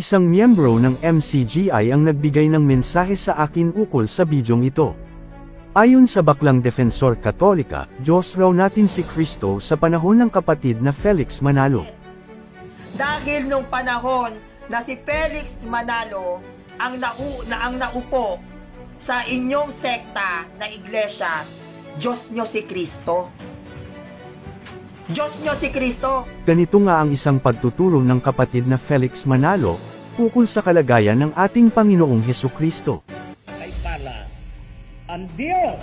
Isang miyembro ng MCGI ang nagbigay ng mensahe sa akin ukol sa bidyong ito. Ayon sa baklang Defensor Katolika, Diyos raw natin si Kristo sa panahon ng kapatid na Felix Manalo. Dahil nung panahon na si Felix Manalo ang naupo sa inyong sekta na iglesia, Diyos nyo si Kristo. Diyos nyo si Kristo. Ganito nga ang isang pagtuturo ng kapatid na Felix Manalo, ukol sa kalagayan ng ating Panginoong Hesukristo. Ay pala, ang Diyos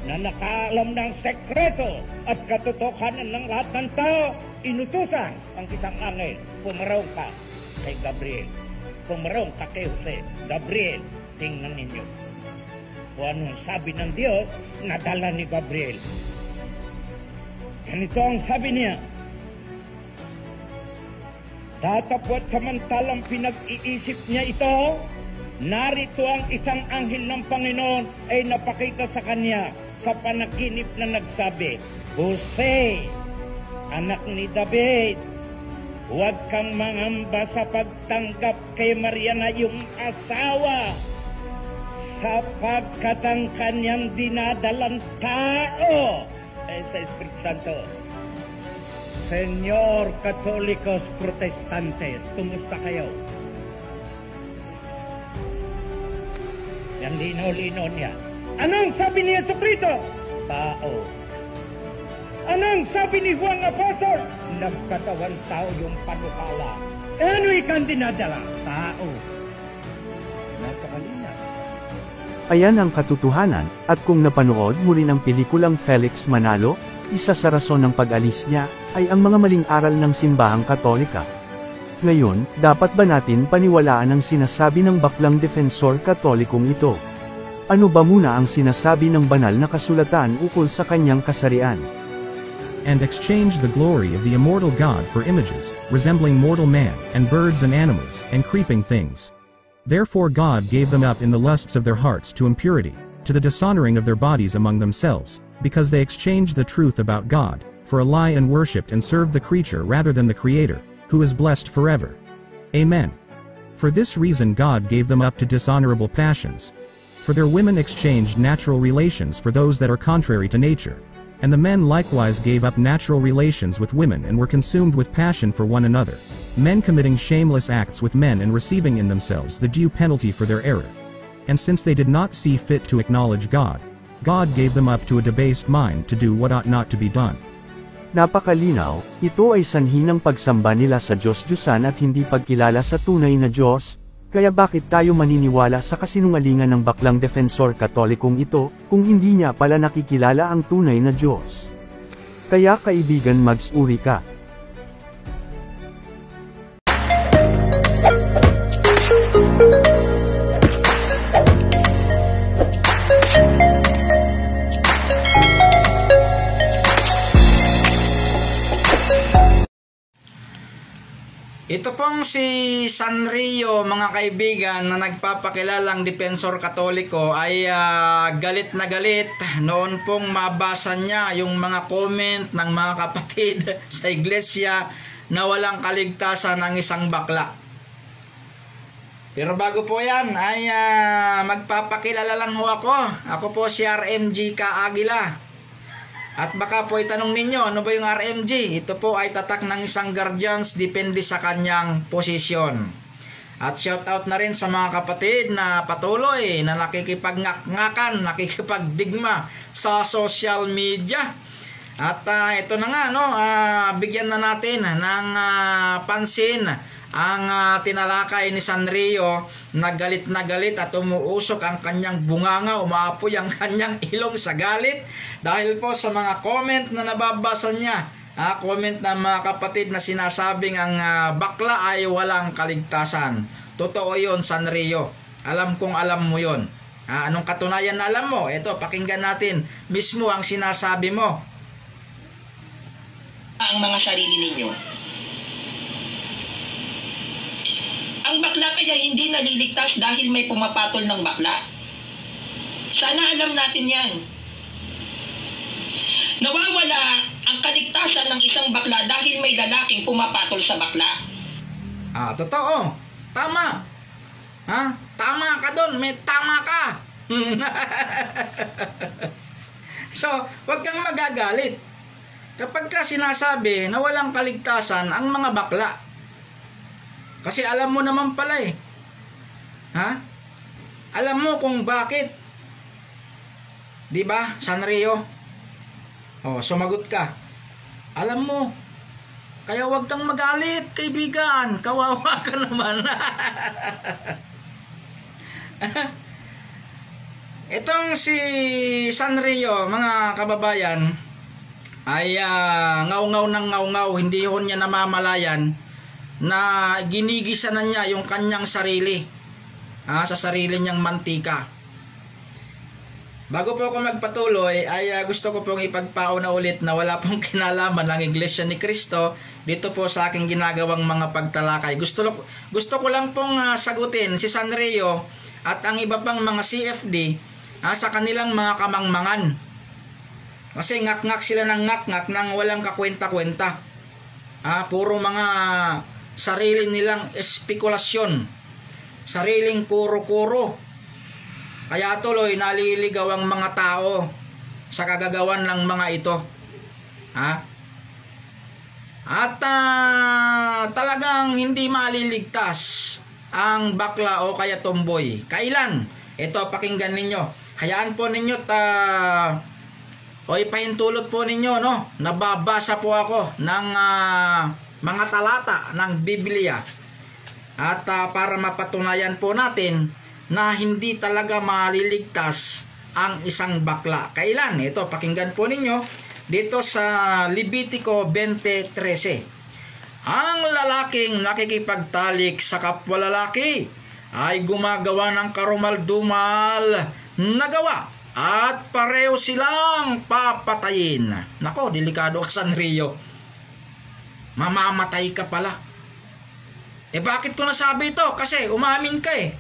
na nakaalam ng sekreto at katotohanan ng lahat ng tao, inutusan ang isang angel, pumarong ka kay Gabriel. Pumarong ka kay Jose. Gabriel, tingnan ninyo. Kung anong sabi ng Diyos, nadala ni Gabriel. Ganito ang sabi niya, tatapot samantalang pinag-iisip niya ito, narito ang isang anghel ng Panginoon ay napakita sa kanya sa panaginip na nagsabi, Jose, anak ni David, huwag kang mangamba sa pagtanggap kay Maria na iyong asawa, sapagkat ang kanyang dinadalang tao ay sa Espiritu Santo. Senyor Katolikos Protestantes, kumusta kayo? Yan linaw-linaw niya. Anong sabi ni Jesucristo? Tao. Anong sabi ni Juan Apostol? Nagkatawan tao yung panukala. Ano ikang dinadala? Tao. Napakalina. Ayan ang katotohanan, at kung napanood mo rin ang pelikulang Felix Manalo, isa sa rason ng pag-alis niya, ay ang mga maling aral ng simbahang Katolika. Ngayon, dapat ba natin paniwalaan ang sinasabi ng baklang Defensor Katolikong ito? Ano ba muna ang sinasabi ng banal na kasulatan ukol sa kanyang kasarian? And exchanged the glory of the immortal God for images, resembling mortal man, and birds and animals, and creeping things. Therefore God gave them up in the lusts of their hearts to impurity, to the dishonoring of their bodies among themselves, because they exchanged the truth about God, for a lie and worshipped and served the creature rather than the Creator, who is blessed forever. Amen. For this reason God gave them up to dishonorable passions. For their women exchanged natural relations for those that are contrary to nature. And the men likewise gave up natural relations with women and were consumed with passion for one another, men committing shameless acts with men and receiving in themselves the due penalty for their error. And since they did not see fit to acknowledge God, God gave them up to a debased mind to do what ought not to be done. Napakalinaw, ito ay sanhi ng pagsamba nila sa Diyos-Diyusan at hindi pagkilala sa tunay na Diyos. Kaya bakit tayo maniniwala sa kasinungalingan ng baklang Defensor Katolikong ito, kung hindi niya pala nakikilala ang tunay na Diyos? Kaya kaibigan, magsuri ka. Ito pong si Sanrio, mga kaibigan, na nagpapakilalang Defensor Katoliko ay galit na galit noon pong mabasa niya yung mga comment ng mga kapatid sa iglesia na walang kaligtasan ng isang bakla. Pero bago po yan ay magpapakilala lang ho ako. Ako po si RMG Ka-Agila. At baka po itanong ninyo, ano ba yung RMG? Ito po ay tatak ng isang guardians, depende sa kanyang posisyon. At shoutout na rin sa mga kapatid na patuloy na nakikipag-ngakan, nakikipagdigma sa social media. At ito na nga, no, bigyan na natin ng pansin ang tinalakay ni Sanrio na galit at umuusok ang kanyang bunganga, umaapoy ang kanyang ilong sa galit dahil po sa mga comment na nababasa niya. Comment ng mga kapatid na sinasabing ang bakla ay walang kaligtasan. Totoo yun, Sanrio. Alam kong alam mo yun. Anong katunayan na alam mo? Ito, pakinggan natin mismo ang sinasabi mo. Ang mga sarili ninyo. Ang bakla kaya hindi naliligtas dahil may pumapatol ng bakla. Sana alam natin yan. Nawawala ang kaligtasan ng isang bakla dahil may lalaking pumapatol sa bakla. Totoo. Tama. Ha? Tama ka doon. May tama ka. So, wag kang magagalit. Kapag ka sinasabi na walang kaligtasan ang mga bakla. Kasi alam mo naman pala eh. Ha? Alam mo kung bakit. 'Di ba, Sanrio? Oh, sumagot ka. Alam mo. Kaya wag kang magalit, kaibigan. Kawawa ka naman. Itong si Sanrio, mga kababayan, ay ngaw-ngaw ng ngaw-ngaw, hindi ho niya namamalayan na ginigisa na niya yung kanyang sarili sa sarili niyang mantika. Bago po ako magpatuloy, ay gusto ko pong ipagpauna ulit na wala pong kinalaman ang Iglesia ni Cristo dito po sa aking ginagawang mga pagtalakay. Gusto ko lang pong sagutin si Sanrio at ang iba pang mga CFD sa kanilang mga kamangmangan. Kasi ngak-ngak sila ng ngak-ngak nang walang kakwenta-kwenta. Puro mga sarili nilang espekulasyon. Sariling kuro-kuro. Kaya tuloy naliligaw ang mga tao sa kagagawan ng mga ito. At talagang hindi maliligtas ang bakla o kaya tomboy. Kailan? Ito, pakinggan ninyo. Hayaan po ninyo o ipahintulot po ninyo, no? Nababasa po ako ng mga talata ng Biblia. At para mapatunayan po natin na hindi talaga maliligtas ang isang bakla. Kailan? Ito, pakinggan po ninyo dito sa Levitico 20:13. Ang lalaking nakikipagtalik sa kapwa lalaki ay gumagawa ng karumal-dumal na gawa at pareho silang papatayin. Nako, delikado ka, Sanrio. Mamamatay ka pala. Bakit ko nasabi ito? Kasi umamin ka eh.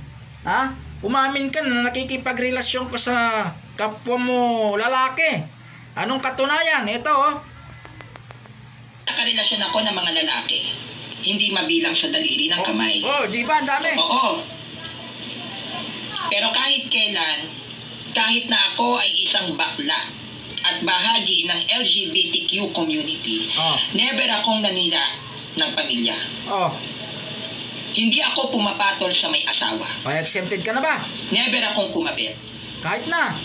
Umamin ka na nakikipagrelasyon ka sa kapwa mo lalaki. Anong katunayan? Ito Nakarelasyon ako ng mga lalaki. Hindi mabilang sa daliri ng kamay. Di ba? Ang dami. Oo. Pero kahit kailan, kahit na ako ay isang bakla at bahagi ng LGBTQ community, never akong nanira ng pamilya. Hindi ako pumapatol sa may asawa. Exempted ka na ba? Never akong kumapit. Kahit na.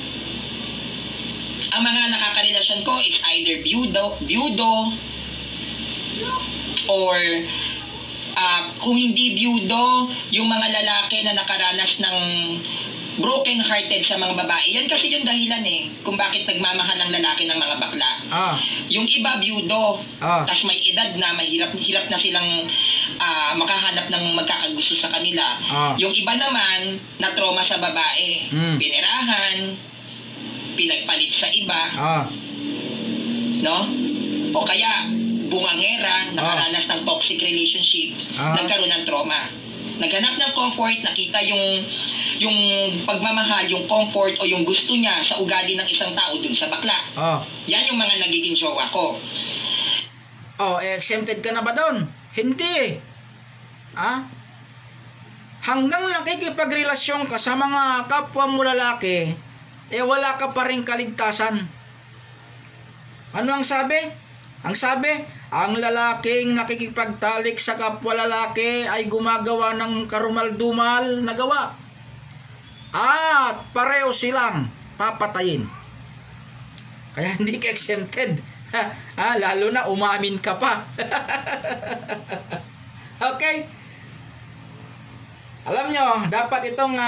Ang mga nakakarelasyon ko is either byudo or kung hindi byudo, yung mga lalaki na nakaranas ng broken hearted sa mga babae. Yan kasi yung dahilan kung bakit nagmamahal ang lalaki ng mga bakla. Yung iba byudo, tas may edad na, hirap na silang makahanap ng magkakagusto sa kanila. Yung iba naman na trauma sa babae, pinerahan, pinagpalit sa iba, no? O kaya bungangera, nakaranas ng toxic relationship, nagkaroon ng trauma. Naghanap ng comfort, nakita yung pagmamahal, yung comfort o yung gusto niya sa ugali ng isang tao dun sa bakla. Yan yung mga nagiging jowa ko. Exempted ka na ba doon? Hindi. Hanggang nakikipagrelasyon ka sa mga kapwa mo lalaki, wala ka pa rin kaligtasan. Ano ang sabi? Ang sabi, ang lalaking nakikipagtalik sa kapwa lalaki ay gumagawa ng karumal-dumal na gawa. At pareho silang papatayin. Kaya hindi ka exempted. Lalo na umamin ka pa. Okay? Alam nyo, dapat itong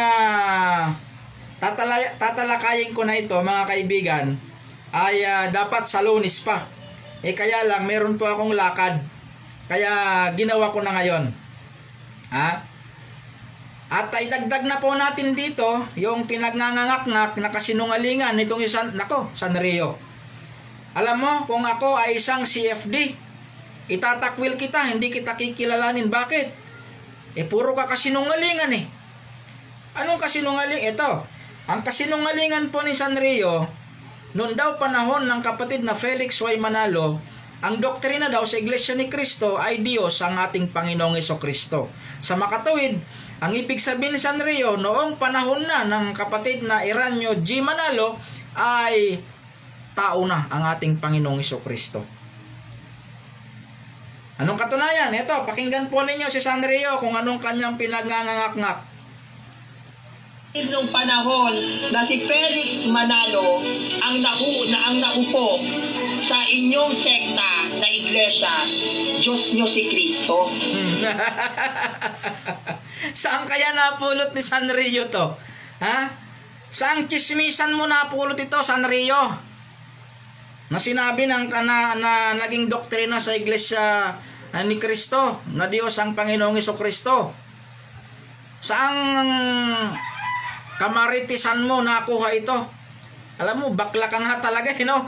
tatalakayin ko na ito, mga kaibigan, ay dapat sa Lunes pa. Kaya lang, meron po akong lakad. Kaya ginawa ko na ngayon. At idagdag na po natin dito yung pinagnangangak-ngak na kasinungalingan nitong isang, Sanrio. Alam mo, kung ako ay isang CFD, itatakwil kita, hindi kita kikilalanin. Bakit? Puro ka kasinungalingan Anong kasinungaling? Ito, ang kasinungalingan po ni Sanrio, noon daw panahon ng kapatid na Felix Y. Manalo, ang doktrina daw sa Iglesia ni Cristo ay Diyos ang ating Panginoong Hesukristo. Sa makatuwid, ang ibig sabihin ni Sanrio, noong panahon na ng kapatid na Eranio G. Manalo, ay tao na ang ating Panginoong Hesukristo. Anong katunayan? Ito, pakinggan po ninyo si Sanrio kung anong kanyang pinagngangangak-ngak. Nung panahon na si Felix Manalo ang naupo sa inyong sekta na iglesia, Diyos nyo si Kristo. Saan kaya napulot ni Sanrio to? Ha? Saan kismisan mo napulot ito, Sanrio? Na sinabi ng na naging doktrina sa iglesia ni Kristo, na Diyos ang Panginoong Hesukristo. Saang kamaritisan mo nakuha ito? Alam mo, bakla ka nga talaga, no?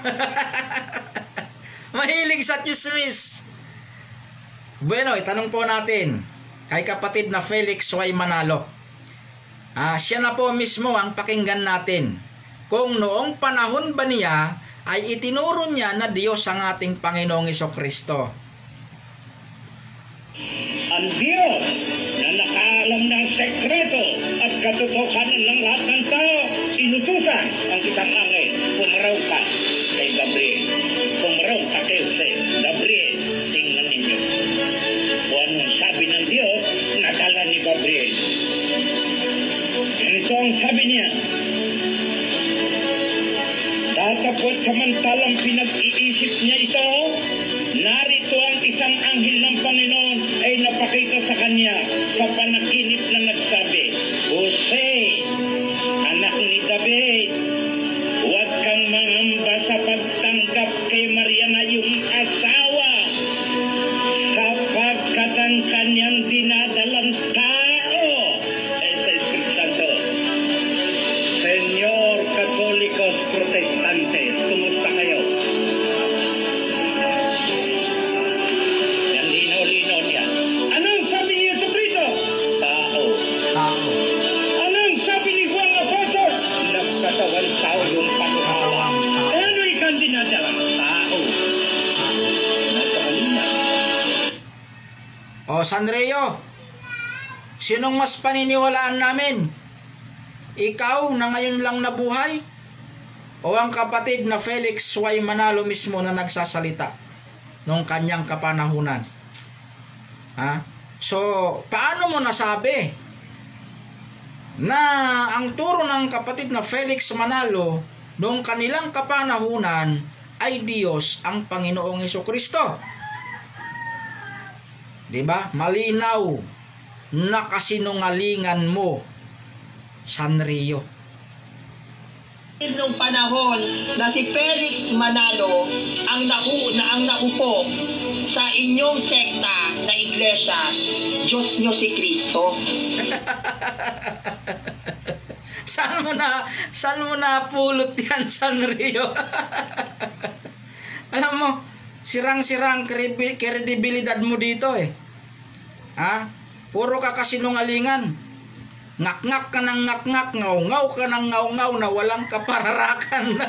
Mahilig sa chismis. Bueno, itanong po natin kay kapatid na Felix Y. Manalo. Siya na po mismo ang pakinggan natin. Kung noong panahon ba niya ay itinuro niya na Diyos ang ating Panginoong Hesukristo. Ang Diyos na nakaalam ng sekreto at katotohanan ng lahat ng tao, inutusan ang isang angel, pumaraw ka kay Gabriel. Pumaraw ka kay Jose. Gabriel, tingnan ninyo. Kung anong sabi ng Diyos, nadala ni Gabriel. Ganito ang sabi niya, datapot samantalang pinag-iisip niya ito, narito ang isang anghel ng Panginoon ay napakita sa kanya sa panaginip na nagsabi, Jose, anak ni David, huwag kang mangamba sa pagtanggap kay Maria na iyong asawa, sapagkat ang kanyang dinadalang tao ay sa Espiritu Santo. Senyor Katolikos Protestantes, kumusta kayo? Yan linaw-linaw niya. Anong sabi ni Jesucristo? Tao. Anong sabi ni Juan Apostol? Nagkatawan tao yung panukawa. Ano ikang dinadalang tao? Nagkakalina. O Sanrio, sinong mas paniniwalaan namin? Ikaw na ngayon lang nabuhay? O ang kapatid na Felix Y. Manalo mismo na nagsasalita nung kanyang kapanahunan? So, paano mo nasabi na ang turo ng kapatid na Felix Manalo nung kanilang kapanahunan ay Diyos ang Panginoong Hesukristo? Diba? Malinaw na kasinungalingan mo, Sanrio. Nung panahon na si Felix Manalo ang naupo sa inyong sekta na iglesia, Diyos nyo si Kristo. Saan mo na pulot yan, Sanrio? Alam mo, sirang-sirang kredibilidad mo dito eh. Puro ka kasinungalingan. Ngak-ngak ka ng ngak-ngak, ngaw-ngaw ka ng ngaw-ngaw na walang kapararakan.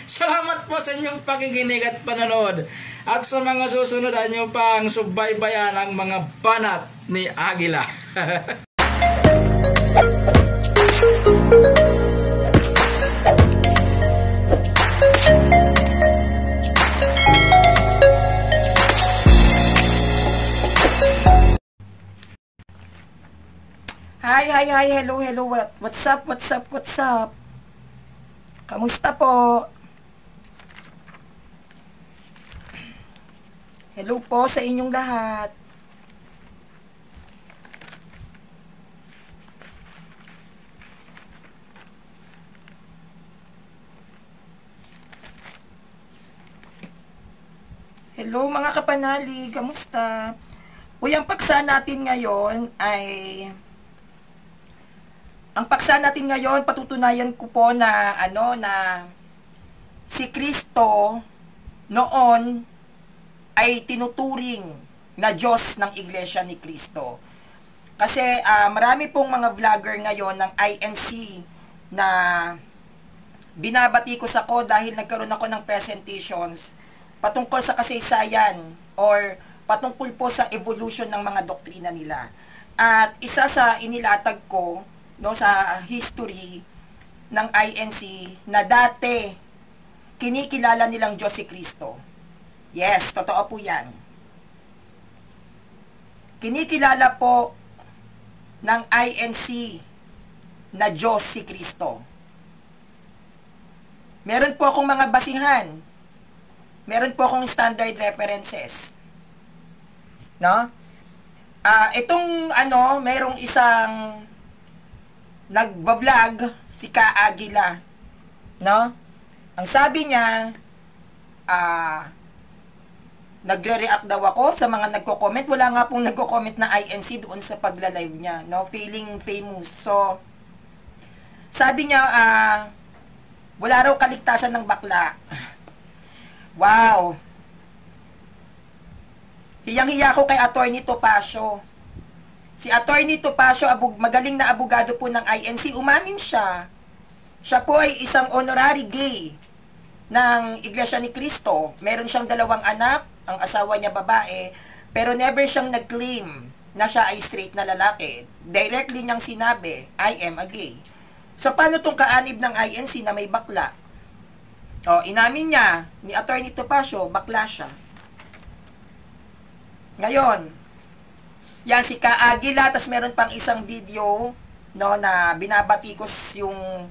Salamat po sa inyong pakikinig at panonood. At sa mga susunod nyo pang subaybayan ang mga banat ni Agila. Hi, hello, what's up? Kamusta po? Hello po sa inyong lahat. Hello mga kapanali, kamusta? Uy, ang paksa natin ngayon ay patutunayan ko po na si Kristo noon ay tinuturing na Diyos ng Iglesia ni Kristo. Kasi marami pong mga vlogger ngayon ng INC na binabati ko sa ko dahil nagkaroon ako ng presentations patungkol sa kasaysayan or patungkol po sa evolution ng mga doktrina nila. At isa sa inilatag ko no, sa history ng INC na dati kinikilala nilang Diyos si Kristo. Yes, totoo po yan. Kinikilala po ng INC na Diyos si Kristo. Meron po akong mga basihan. Meron po akong standard references. No? Itong merong isang nagba-vlog si Ka Aguila. No? Ang sabi niya, nagre-react daw ako sa mga nagko-comment. Wala nga pong nagko-comment na INC doon sa pagla-live niya, no? Feeling famous. So, sabi niya, wala raw kaligtasan ng bakla. Wow! Hiyang-hiya ko kay Attorney Topacio. Si Attorney Topacio, magaling na abogado po ng INC, umamin siya. Siya po ay isang honorary gay ng Iglesia ni Cristo. Meron siyang 2 anak, ang asawa niya babae, pero never siyang nag-claim na siya ay straight na lalaki. Directly niyang sinabi, I am a gay. So, paano tong kaanib ng INC na may bakla? O, inamin niya, ni Attorney Topacio, bakla siya. Ngayon, yan si Ka Aguila, tas meron pang isang video, no, na binabatikos yung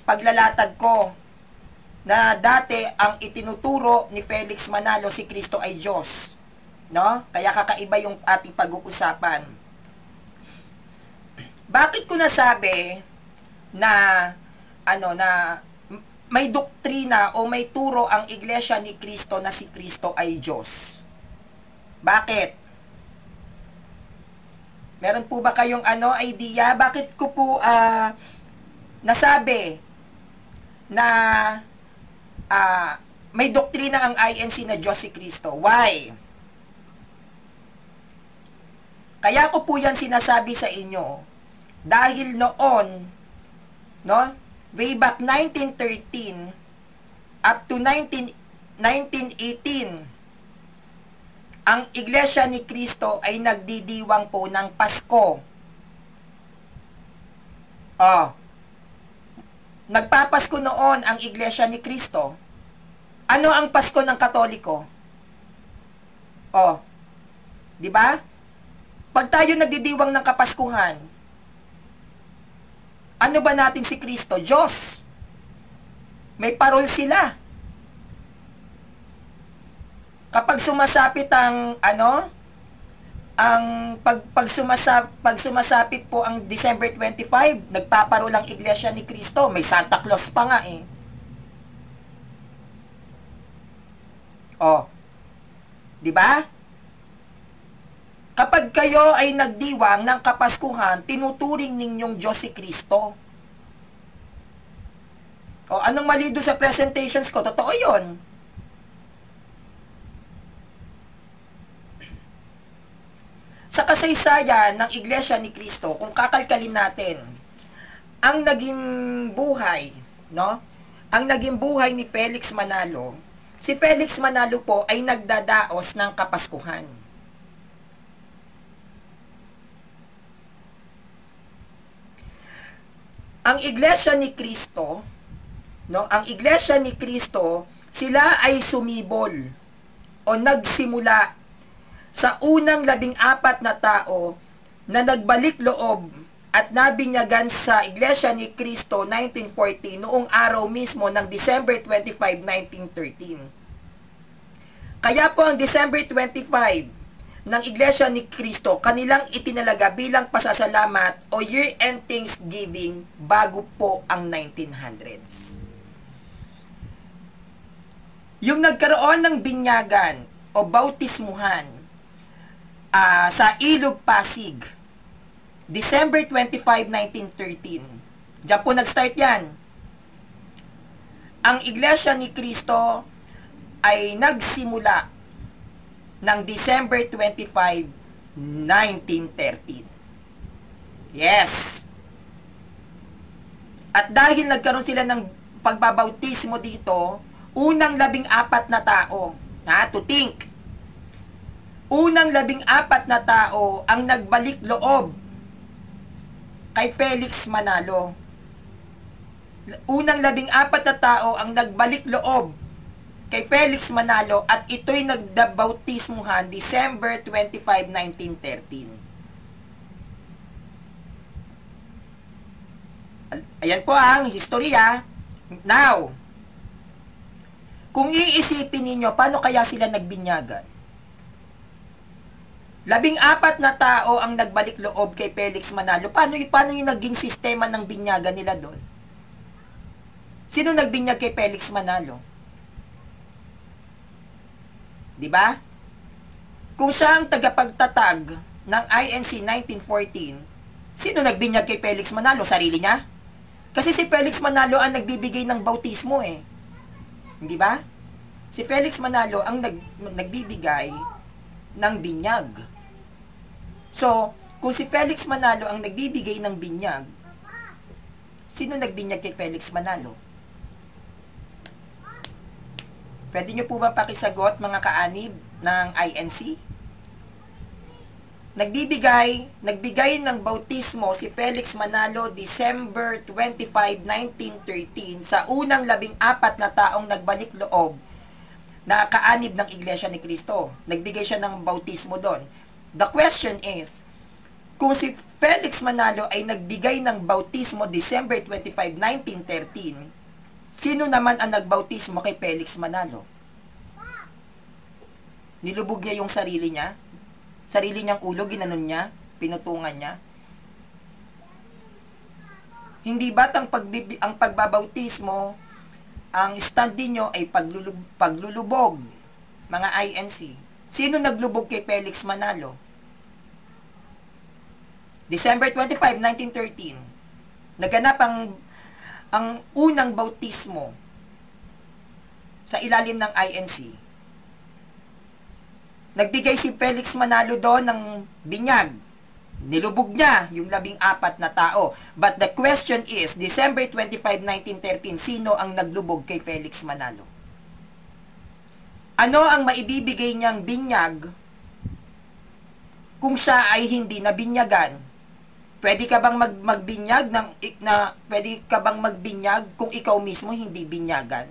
paglalatag ko, na dati ang itinuturo ni Felix Manalo si Kristo ay Diyos. No? Kaya kakaiba yung ating pag-uusapan. Bakit ko nasabi na may doktrina o may turo ang Iglesia ni Kristo na si Kristo ay Diyos? Bakit? Meron po ba kayong idea? Bakit ko po nasabi na may doktrina ang INC na Diyos si Kristo? Why? Kaya ko po yan sinasabi sa inyo dahil noon, no, way back 1913 up to 1918, ang Iglesia ni Kristo ay nagdidiwang po ng Pasko. Nagpapasko noon ang Iglesia ni Kristo. Ano ang Pasko ng Katoliko? Di ba? Pag tayo nagdidiwang ng Kapaskuhan, ano ba natin si Kristo? Diyos. May parol sila. Kapag sumasapit pag sumasapit po ang December 25, nagpaparol ang Iglesia ni Kristo. May Santa Claus pa nga eh. Di ba? Kapag kayo ay nagdiwang ng Kapaskuhan, tinuturing ninyong Diyos si Kristo. Anong mali doon sa presentations ko? Totoo yun. Sa kasaysayan ng Iglesia ni Kristo, kung kakalkalin natin, ang naging buhay, no? Ang naging buhay ni Felix Manalo, si Felix Manalo po ay nagdadaos ng Kapaskuhan. Ang Iglesia ni Kristo, no? Ang Iglesia ni Kristo, sila ay sumibol o nagsimula sa unang 14 na tao na nagbalik loob at nabinyagan sa Iglesia ni Cristo 1940 noong araw mismo ng December 25, 1913. Kaya po ang December 25 ng Iglesia ni Cristo kanilang itinalaga bilang pasasalamat o year-end Thanksgiving bago po ang 1900s. Yung nagkaroon ng binyagan o bautismuhan sa Ilog Pasig, December 25, 1913. Diyan po nag-start yan. Ang Iglesia ni Cristo ay nagsimula ng December 25, 1913. Yes! At dahil nagkaroon sila ng pagbabautismo dito, unang 14 na tao, to think. Unang 14 na tao ang nagbalik loob kay Felix Manalo. Unang 14 na tao ang nagbalik loob kay Felix Manalo at ito'y nagdabautismuhan December 25, 1913. Ayan po ang historia. Now, kung iisipin ninyo, paano kaya sila nagbinyagan? 14 na tao ang nagbalik loob kay Felix Manalo. Paano yung naging sistema ng binyagan nila doon? Sino nagbinyag kay Felix Manalo? Di ba? Kung siya ang tagapagtatag ng INC 1914, sino nagbinyag kay Felix Manalo? Sarili niya? Kasi si Felix Manalo ang nagbibigay ng bautismo eh. Di ba? Si Felix Manalo ang nagbibigay ng binyag. So, kung si Felix Manalo ang nagbibigay ng binyag, sino nagbinyag kay Felix Manalo? Pwede nyo po ba pakisagot, mga kaanib ng INC? Nagbigay ng bautismo si Felix Manalo December 25, 1913 sa unang 14 na taong nagbalik loob na kaanib ng Iglesia ni Cristo. Nagbigay siya ng bautismo doon. The question is, kung si Felix Manalo ay nagbigay ng bautismo December 25, 1913, sino naman ang nagbautismo kay Felix Manalo? Nilubog niya yung sarili niya? Sarili niyang ulo, ginanon niya? Pinutungan niya? Hindi ba't ang pagbabautismo, ang stand ninyo ay paglulubog, mga INC? Sino naglubog kay Felix Manalo? December 25, 1913. Naganap ang unang bautismo sa ilalim ng INC. Nagbigay si Felix Manalo doon ng binyag. Nilubog niya yung 14 na tao. But the question is, December 25, 1913, sino ang naglubog kay Felix Manalo? Ano ang maibibigay niyang binyag kung siya ay hindi nabinyagan? Pwede ka bang magbinyag pwede ka bang magbinyag kung ikaw mismo hindi binyagan?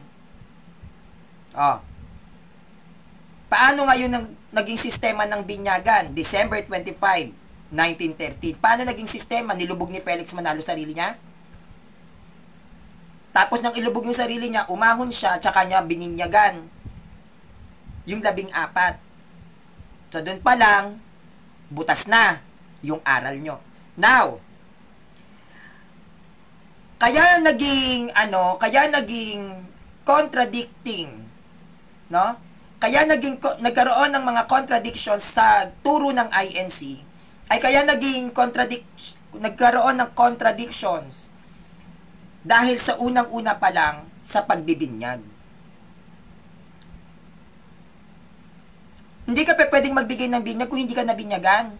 Paano ngayon naging sistema ng binyagan? December 25, 1913. Paano naging sistema? Nilubog ni Felix Manalo sarili niya? Tapos nang ilubog yung sarili niya, umahon siya, tsaka niya bininyagan yung 14. So, doon pa lang, butas na yung aral nyo. Now, kaya naging contradicting, no? Kaya nagkaroon ng mga contradictions sa turo ng INC, ay kaya nagkaroon ng contradictions dahil sa unang-una pa lang sa pagbibinyag. Hindi ka pwedeng magbigay ng binyag kung hindi ka nabinyagan.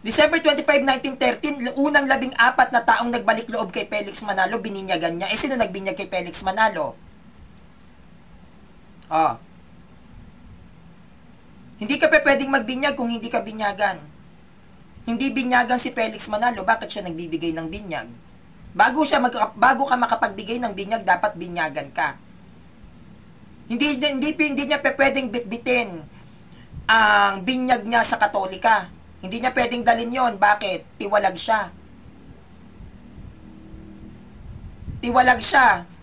December 25, 1913, unang 14 na taong nagbalik loob kay Felix Manalo, bininyagan niya. Sino nagbinyag kay Felix Manalo? Hindi ka pwedeng magbinyag kung hindi ka binyagan. Hindi binyagan si Felix Manalo, bakit siya nagbibigay ng binyag? Bago ka makapagbigay ng binyag, dapat binyagan ka. Hindi niya pwedeng bitbitin ang binyag niya sa Katolika. Hindi niya pwedeng dalhin yon. Bakit? Tiwalag siya.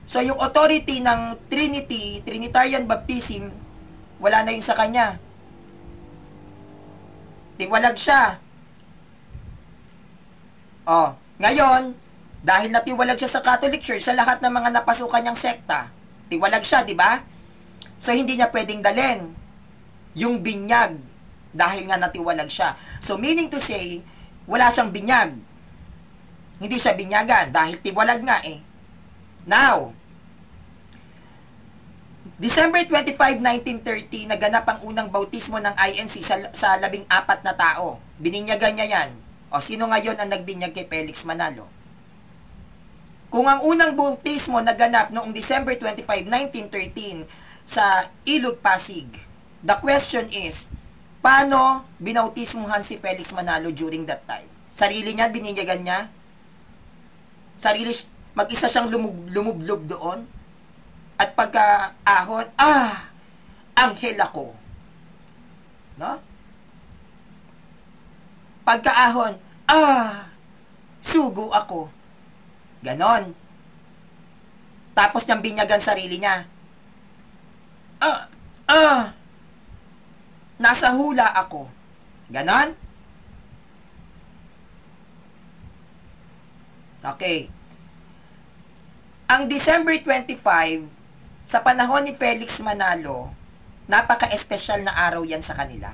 So, yung authority ng Trinitarian Baptism, wala na yun sa kanya. Tiwalag siya. Ngayon, dahil natiwalag siya sa Catholic Church, sa lahat ng mga napasukan niyang sekta, tiwalag siya, di ba? So, hindi niya pwedeng dalhin yung binyag dahil nga natiwalag siya. So, meaning to say, wala siyang binyag. Hindi siya binyagan dahil tiwalag nga eh. Now, December 25, 1930, naganap ang unang bautismo ng INC sa 14 na tao. Bininyagan niya yan. Sino ngayon ang nagbinyag kay Felix Manalo? Kung ang unang bautismo naganap noong December 25, 1913 sa Ilog, Pasig, the question is, paano binautismuhan si Felix Manalo during that time? Sarili niya, bininyagan niya? Mag-isa siyang lumublob doon? At pagka-ahon, anghel ako. No? Pagka-ahon, sugo ako. Ganon. Tapos niyang binyagan sarili niya. Nasa hula ako. Ganon? Okay. Ang December 25, sa panahon ni Felix Manalo, napaka-espesyal na araw yan sa kanila.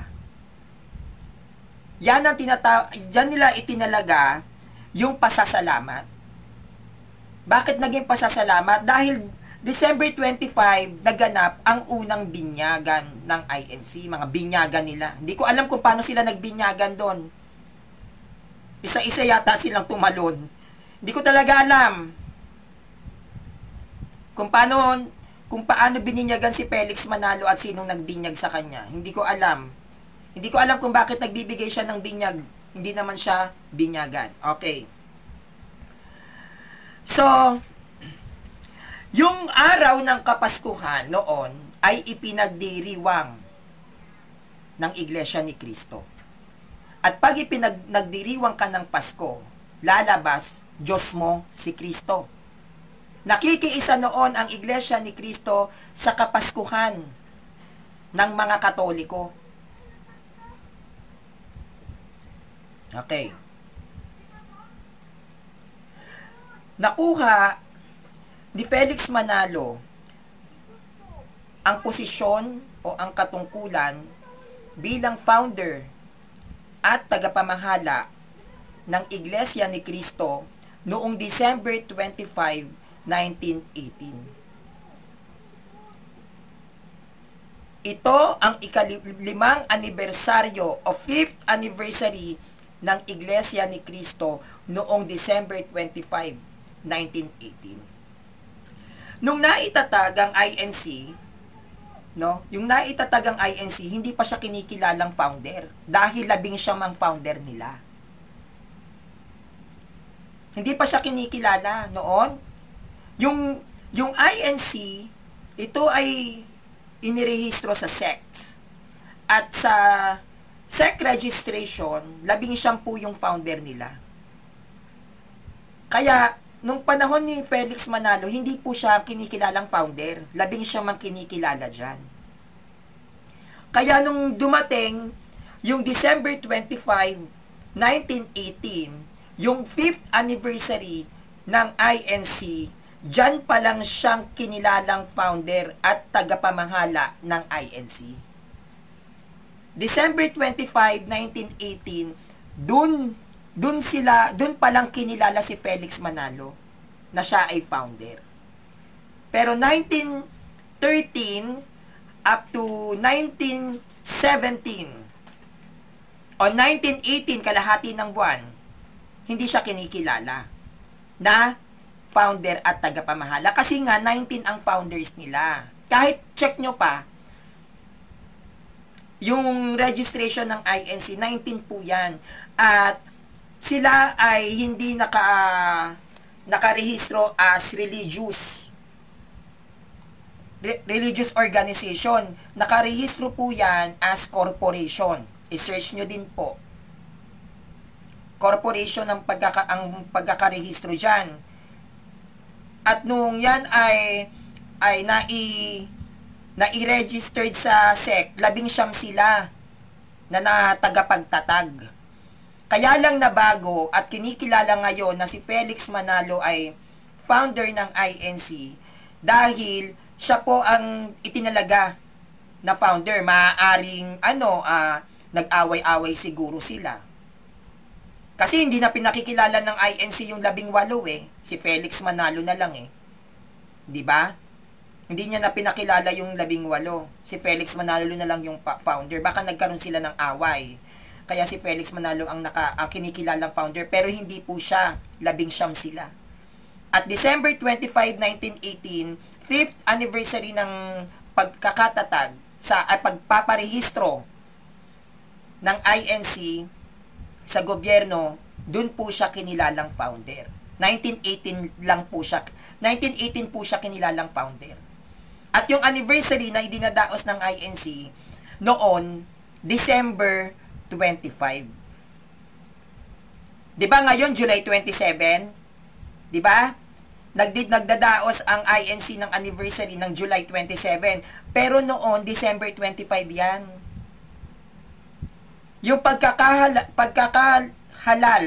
Yan nila itinalaga yung pasasalamat. Bakit naging pasasalamat? Dahil December 25, naganap ang unang binyagan ng INC, mga binyagan nila. Hindi ko alam kung paano sila nagbinyagan doon. Isa-isa yata silang tumalon. Hindi ko talaga alam kung paano bininyagan si Felix Manalo at sinong nagbinyag sa kanya. Hindi ko alam. Hindi ko alam kung bakit nagbibigay siya ng binyag. Hindi naman siya binyagan. Okay. So, yung araw ng Kapaskuhan noon ay ipinagdiriwang ng Iglesia ni Cristo. At pag ipinagdiriwang ka ng Pasko, lalabas, Diyos mo si Cristo. Nakikiisa noon ang Iglesia ni Cristo sa Kapaskuhan ng mga Katoliko. Okay. Nakuha ni Felix Manalo ang posisyon o ang katungkulan bilang founder at tagapamahala ng Iglesia ni Cristo noong December 25, 1918. Ito ang ikalimang anibersaryo o 5th anniversary ng Iglesia ni Cristo noong December 25, 1918. Nung naitatag ang INC, yung naitatag ang INC, hindi pa siya kinikilalang founder dahil 11 ang founder nila. Hindi pa siya kinikilala noon. Yung INC, ito ay inirehistro sa sect. At sa sect registration, 11 po yung founder nila. Kaya, nung panahon ni Felix Manalo, hindi po siya kinikilalang founder. 11 mang kinikilala dyan. Kaya nung dumating, yung December 25, 1918, yung 5th anniversary ng INC, dyan pa lang siyang kinilalang founder at tagapamahala ng INC. December 25, 1918, dun pa lang kinilala si Felix Manalo na siya ay founder. Pero 1913 up to 1917 o 1918, kalahati ng buwan, hindi siya kinikilala na founder at tagapamahala. Kasi nga, 19 ang founders nila. Kahit check nyo pa, yung registration ng INC, 19 po yan. At sila ay hindi nakarehistro as religious organization. Nakarehistro po yan as corporation. I-search nyo din po. Corporation ang pagkakarehistro dyan. At nung yan ay nai-registered sa SEC, 11 sila na tagapagtatag. Kaya lang nabago at kinikilala ngayon na si Felix Manalo ay founder ng INC dahil siya po ang itinalaga na founder. Maaaring nag-away-away siguro sila. Kasi hindi na pinakikilala ng INC yung 18 Si Felix Manalo na lang Di ba? Hindi niya na pinakilala yung 18. Si Felix Manalo na lang yung founder. Baka nagkaroon sila ng away. Kaya si Felix Manalo ang kinikilalang founder. Pero hindi po siya. 11 sila. At December 25, 1918, 5th anniversary ng pagkakatatag pagpaparehistro ng INC sa gobyerno, dun po siya kinilalang founder. 1918 po siya kinilalang founder. At yung anniversary na idinadaos ng INC noon, December 25. 'Di ba ngayon July 27? 'Di ba? Nagdadaos ang INC ng anniversary ng July 27. Pero noon, December 25 yan. Yung pagkakahalal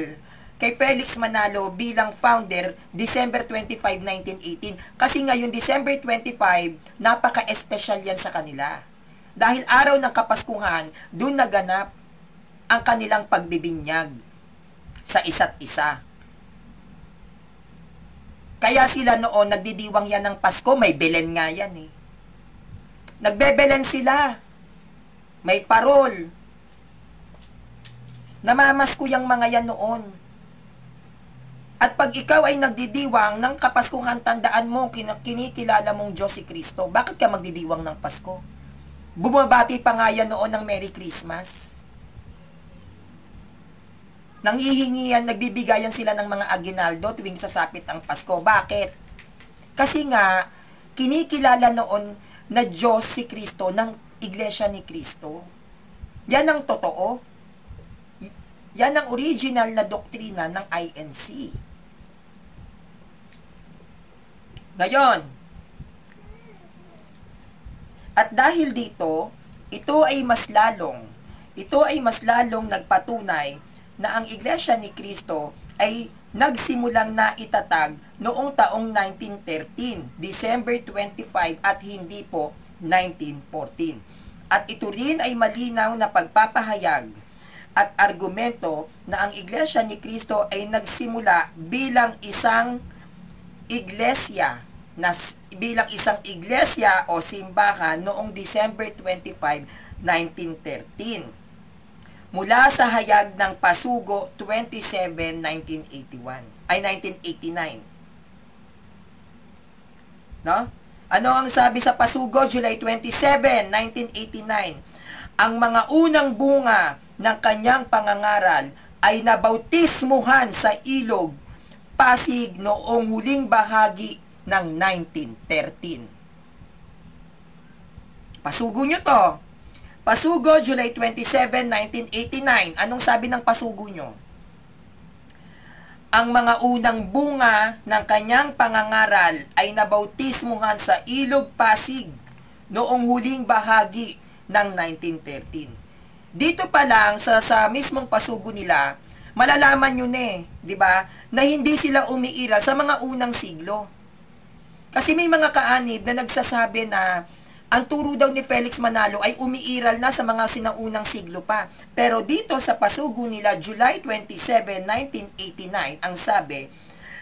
kay Felix Manalo bilang founder, December 25, 1918. Kasi ngayon, December 25, napaka-espesyal yan sa kanila. Dahil araw ng Kapaskuhan, doon naganap ang kanilang pagbibinyag sa isa't isa. Kaya sila noon, nagdidiwang yan ng Pasko, may Belen nga yan eh. Nagbebelen sila. May parol. Namamasko yung mga yan noon. At pag ikaw ay nagdidiwang ng Kapaskuhan, tandaan mo, kinikilala mong Diyos si Kristo. Bakit ka magdidiwang ng Pasko? Bumabati pa nga yan noon ng Merry Christmas. Nanghihingian, nagbibigayan sila ng mga aginaldo tuwing sasapit ang Pasko. Bakit? Kasi nga, kinikilala noon na Diyos si Kristo ng Iglesia ni Kristo. Yan ang totoo. Yan ang original na doktrina ng INC. Ngayon, at dahil dito, ito ay mas lalong nagpatunay na ang Iglesia ni Kristo ay nagsimulang naitatag noong taong 1913, December 25 at hindi po 1914. At ito rin ay malinaw na pagpapahayag at argumento na ang Iglesia ni Kristo ay nagsimula bilang isang iglesia o simbahan noong December 25, 1913. Mula sa hayag ng Pasugo 27, 1989. No? Ano ang sabi sa Pasugo, July 27, 1989? Ang mga unang bunga ng kanyang pangangaral ay nabautismuhan sa ilog Pasig noong huling bahagi ng 1913. Pasugo nyo to. Pasugo, July 27, 1989. Anong sabi ng pasugo nyo? Ang mga unang bunga ng kanyang pangangaral ay nabautismuhan sa ilog Pasig noong huling bahagi ng 1913. Dito pa lang sa mismong pasugo nila, malalaman nyo di ba, na hindi sila umiiral sa mga unang siglo. Kasi may mga kaanib na nagsasabi na ang turo daw ni Felix Manalo ay umiiral na sa mga sinaunang siglo pa. Pero dito sa pasugo nila, July 27, 1989, ang sabi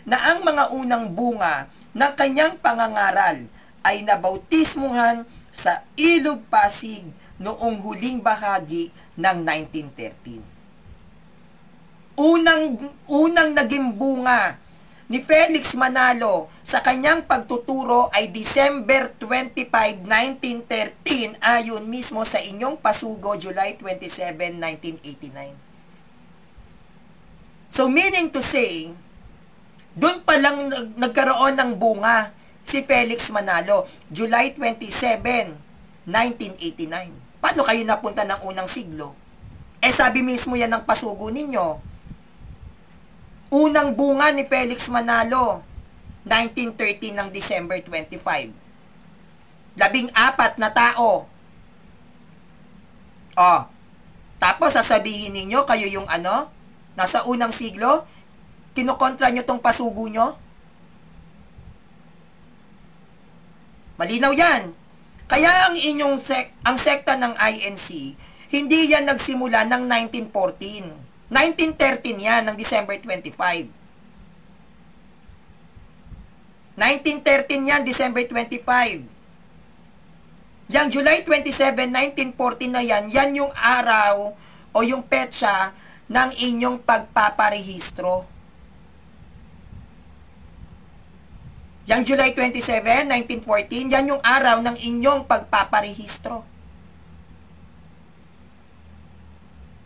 na ang mga unang bunga ng kanyang pangangaral ay nabautismuhan sa ilog Pasig noong huling bahagi ng 1913. Unang naging bunga ni Felix Manalo sa kanyang pagtuturo ay December 25, 1913 ayon mismo sa inyong pasugo July 27, 1989. So meaning to say, doon pa lang nagkaroon ng bunga si Felix Manalo, July 27, 1989. Paano kayo napunta ng unang siglo? Sabi mismo yan ng pasugo ninyo. Unang bunga ni Felix Manalo, 1913 ng December 25. 14 na tao. Tapos sasabihin ninyo, kayo yung nasa unang siglo, kinokontra nyo tong pasugo nyo? Malinaw yan. Kaya ang inyong ang sekta ng INC, hindi yan nagsimula ng 1914. 1913 yan, ng December 25. 1913 yan, December 25. Yang July 27, 1914 na yan yung araw o yung petsa ng inyong pagpaparehistro. Yang July 27, 1914, yan yung araw ng inyong pagpaparehistro.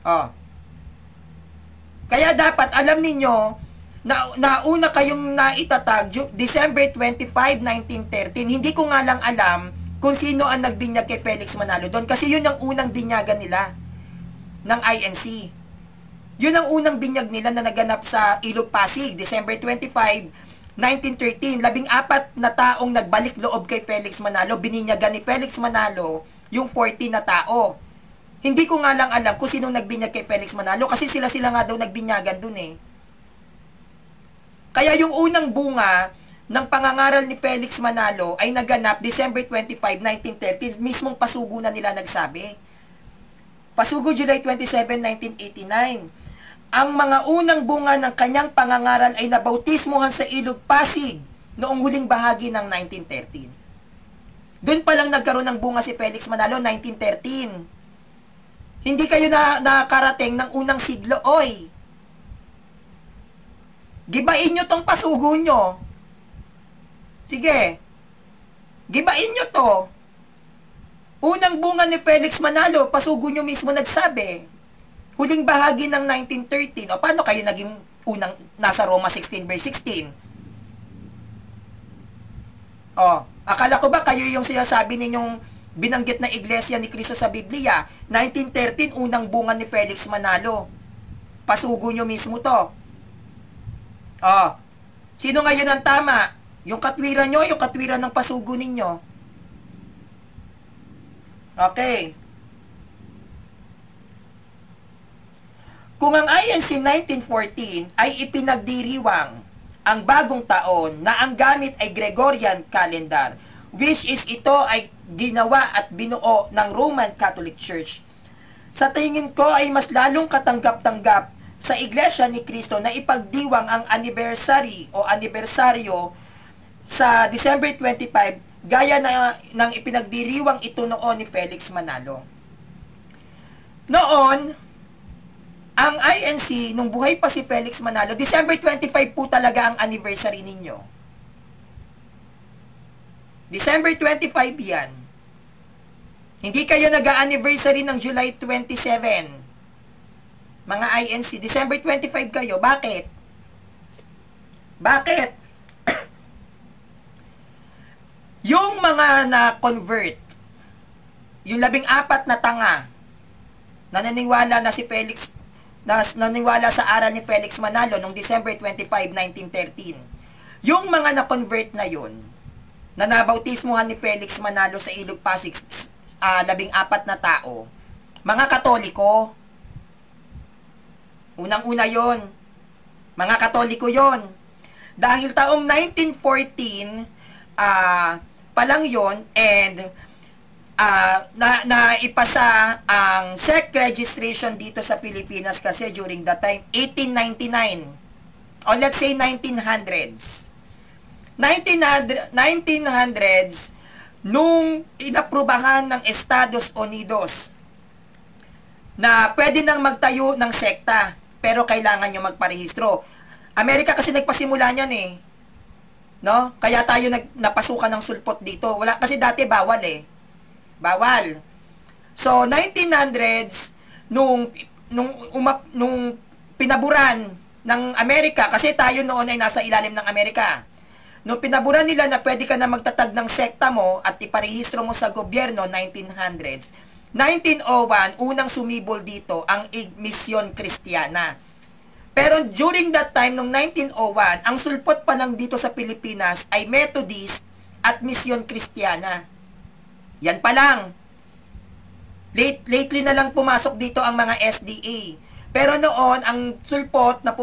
Oh. Kaya dapat alam ninyo na nauna kayong naitatag December 25, 1913. Hindi ko nga lang alam kung sino ang nagbinyag kay Felix Manalo doon kasi yun ang unang binyagan nila ng INC. Yun ang unang binyag nila na naganap sa Ilog Pasig, December 25, 1913, 14 na taong nagbalik loob kay Felix Manalo, bininyagan ni Felix Manalo yung 40 na tao. Hindi ko nga lang alam kung sinong nagbinyag kay Felix Manalo kasi sila nga daw nagbinyagan dun eh. Kaya yung unang bunga ng pangangaral ni Felix Manalo ay naganap December 25, 1930, mismong pasugo na nila nagsabi. Pasugo July 27, 1989. Ang mga unang bunga ng kanyang pangangaral ay nabautismuhan sa Ilog Pasig noong huling bahagi ng 1913. Doon pa lang nagkaroon ng bunga si Felix Manalo, 1913. Hindi kayo nakarating ng unang siglo, oy. Gibain nyo tong pasugo nyo. Sige. Gibain nyo to. Unang bunga ni Felix Manalo, pasugo nyo mismo nagsabi. Huling bahagi ng 1913. O paano kayo naging unang nasa Roma 16 verse 16? O, akala ko ba kayo yung sinasabi ninyong binanggit na iglesia ni Cristo sa Biblia? 1913, unang bunga ni Felix Manalo. Pasugo nyo mismo to. O, sino ngayon ang tama? Yung katwiran nyo, yung katwiran ng pasugo ninyo? Okay. Kung ang INC 1914 ay ipinagdiriwang ang bagong taon na ang gamit ay Gregorian calendar, which is ito ay ginawa at binuo ng Roman Catholic Church. Sa tingin ko ay mas lalong katanggap-tanggap sa Iglesia ni Cristo na ipagdiwang ang anniversary o anibersaryo sa December 25 gaya ng ipinagdiriwang ito noon ni Felix Manalo. Noon, ang INC, nung buhay pa si Felix Manalo, December 25 po talaga ang anniversary ninyo. December 25 yan. Hindi kayo nag-anniversary ng July 27. Mga INC, December 25 kayo. Bakit? Bakit? Yung mga na-convert, yung 14 na tanga, naniniwala na si Felix naniniwala sa aral ni Felix Manalo noong December 25, 1913. Yung mga na-convert na yun, na nabautismuhan ni Felix Manalo sa Ilog Pasig, 14 na tao, mga Katoliko. Unang-una yon, mga Katoliko yon. Dahil taong 1914, pa lang yon, and naipasa ang SEC registration dito sa Pilipinas kasi during that time, 1899, or let's say 1900s. 1900s, nung inaprubahan ng Estados Unidos na pwede nang magtayo ng sekta, pero kailangan nyo magparehistro. Amerika kasi nagpasimula niyan eh. No? Kaya tayo napasukan ng sulpot dito. Wala, kasi dati bawal eh. Bawal. So, 1900s, nung pinaburan ng Amerika, kasi tayo noon ay nasa ilalim ng Amerika, nung pinaburan nila na pwede ka na magtatag ng sekta mo at iparehistro mo sa gobyerno, 1900s, 1901, unang sumibol dito ang Misyon Kristiyana. Pero during that time, nung 1901, ang sulpot pa lang dito sa Pilipinas ay Methodist at Misyon Kristiyana. Yan pa lang. Lately na lang pumasok dito ang mga SDA. Pero noon, ang sulpot na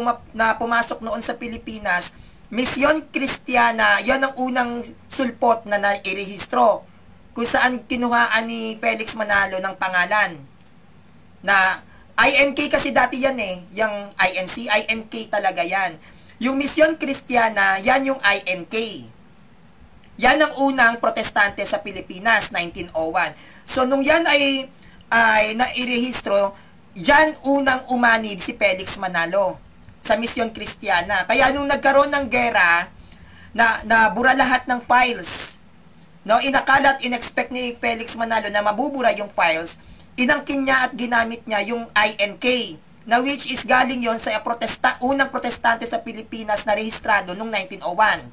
pumasok noon sa Pilipinas, Misyon Kristiyana, yan ang unang sulpot na nairehistro. Kung saan kinuhaan ni Felix Manalo ng pangalan. Na INK kasi dati yan eh. Yung INC, INK talaga yan. Yung Misyon Kristiyana, yan yung INK. Yan ang unang protestante sa Pilipinas, 1901. So, nung yan ay nairehistro, dyan unang umanib si Felix Manalo sa Misyon Kristiyana. Kaya nung nagkaroon ng gera nabura lahat ng files. No, inakala at inexpect ni Felix Manalo na mabubura yung files. Inangkin niya at ginamit niya yung INK, na which is galing yon sa unang protestante sa Pilipinas na rehistrado noong 1901.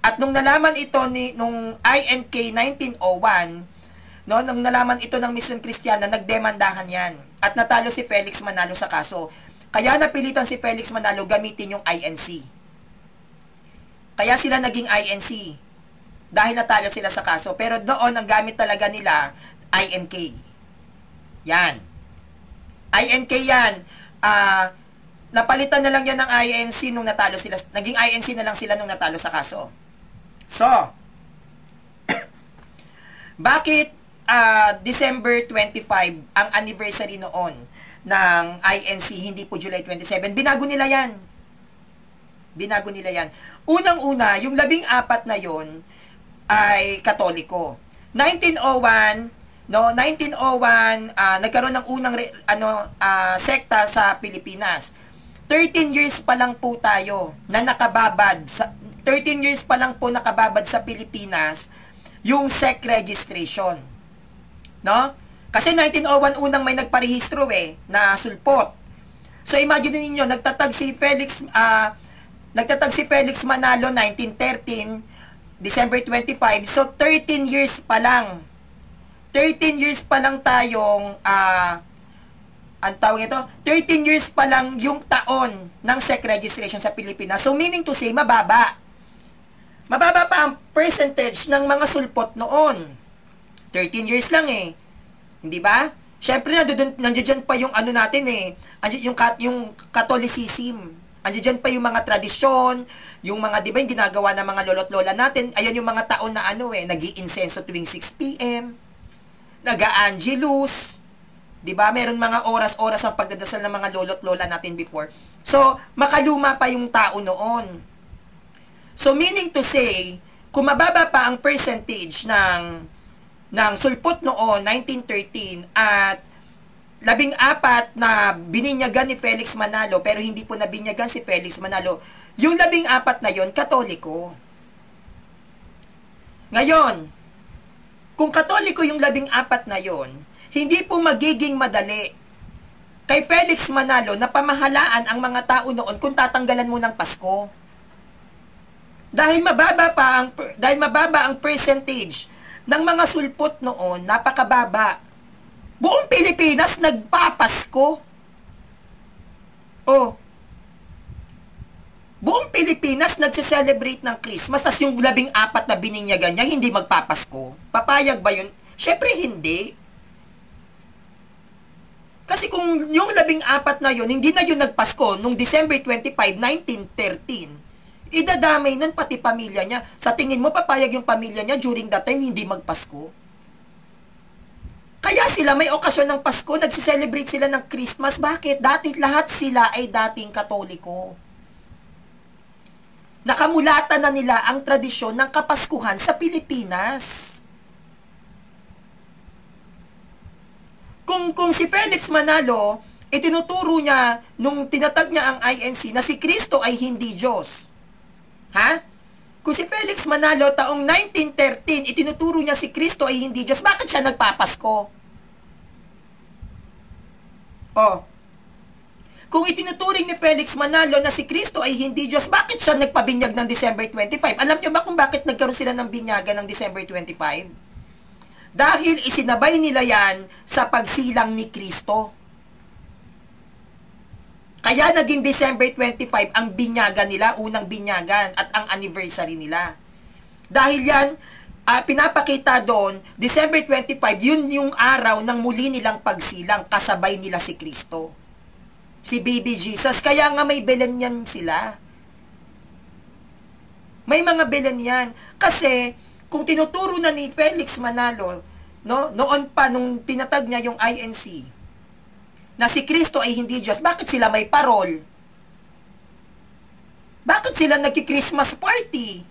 At nung nalaman ito nung INK 1901, no, nung nalaman ito ng Mission Kristiyana, nagdemandahan yan. At natalo si Felix Manalo sa kaso. Kaya napilitan si Felix Manalo gamitin yung INC. Kaya sila naging INC. Dahil natalo sila sa kaso. Pero doon, ang gamit talaga nila, INK. Yan. INK yan. Napalitan na lang yan ng INC nung natalo sila. Naging INC na lang sila nung natalo sa kaso. So, bakit December 25 ang anniversary noon ng INC, hindi po July 27? Binago nila yan. Binago nila yan. Unang-una, yung 14 na yon ay Katoliko. 1901, no, 1901, nagkaroon ng unang sekta sa Pilipinas. 13 years pa lang po tayo na nakababad sa 13 years pa lang po nakababad sa Pilipinas yung sect registration. No? Kasi 1901 unang may nagparehistro na sulpot. So imagine niyo, nagtatag si Felix Manalo 1913, December 25. So 13 years pa lang. 13 years pa lang tayong ang tawag ito, 13 years pa lang yung taon ng sect registration sa Pilipinas. So meaning to say, mababa. Mababa pa ang percentage ng mga sulpot noon. 13 years lang Hindi ba? Siyempre, nandiyan pa yung natin yung Catholicism. Andiyan pa yung mga tradisyon, yung mga, di ba, yung ginagawa ng mga lolo't lola natin. Ayan yung mga taon na nag-i-incenso tuwing 6 p.m., nag-a-angelus, di ba? Meron mga oras-oras ang pagdadasal ng mga lolo't lola natin before. So, makaluma pa yung tao noon. So, meaning to say, kung mababa pa ang percentage ng sulpot noon, 1913, at 14 na bininyagan ni Felix Manalo, pero hindi po nabinyagan si Felix Manalo, yung 14 na yon Katoliko. Ngayon, kung Katoliko yung 14 na yon, hindi po magiging madali kay Felix Manalo na pamahalaan ang mga tao noon kung tatanggalan mo ng Pasko. Dahil mababa ang percentage ng mga sulpot noon, napakababa. Buong Pilipinas nagpapasko. Buong Pilipinas nagse-celebrate ng Christmas, tas yung 14 na bininyagan niya, hindi magpapasko. Papayag ba yun? Syempre hindi. Kasi kung yung 14 na yun, hindi na yun nagpasko, nung December 25, 1913, idadamay nun pati pamilya niya. Sa tingin mo, papayag yung pamilya niya during that time, hindi magpasko? Kaya sila may okasyon ng Pasko, nagsiselebrate sila ng Christmas. Bakit? Dati lahat sila ay dating Katoliko. Nakamulatan na nila ang tradisyon ng Kapaskuhan sa Pilipinas. Kung si Felix Manalo, itinuturo niya, nung tinatag niya ang INC, na si Kristo ay hindi Diyos. Ha? Kung si Felix Manalo taong 1913, itinuturo niya si Kristo ay hindi Diyos, bakit siya nagpapasko? Kung itinuturing ni Felix Manalo na si Kristo ay hindi Diyos, bakit siya nagpabinyag ng December 25? Alam niyo ba kung bakit nagkaroon sila ng binyagan ng December 25? Dahil isinabay nila yan sa pagsilang ni Kristo. Kaya naging December 25 ang binyagan nila, unang binyagan at ang anniversary nila. Dahil yan, pinapakita doon, December 25, yun yung araw ng muli nilang pagsilang, kasabay nila si Kristo. Si Baby Jesus. Kaya nga may Belen yan sila. May mga Belen yan. Kasi, kung tinuturo na ni Felix Manalo, noon pa, nung tinatag niya yung INC, na si Kristo ay hindi Diyos, bakit sila may parol? Bakit sila nagki-Christmas party?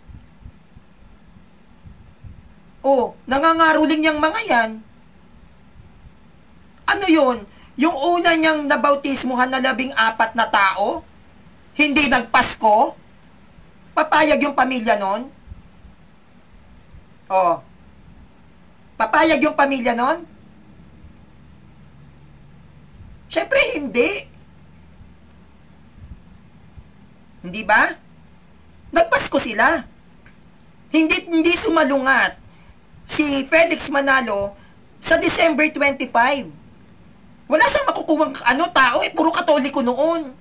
Nangangaruling yung mga yan. Ano yun? Yung una niyang nabautismuhan na 14 na tao, hindi nagpasko? Papayag yung pamilya nun? Oh. Papayag yung pamilya nun? Siyempre, hindi. Hindi ba? Nagpasko sila. Hindi sumalungat si Felix Manalo sa December 25. Wala siyang makukuhang tao puro Katoliko noon.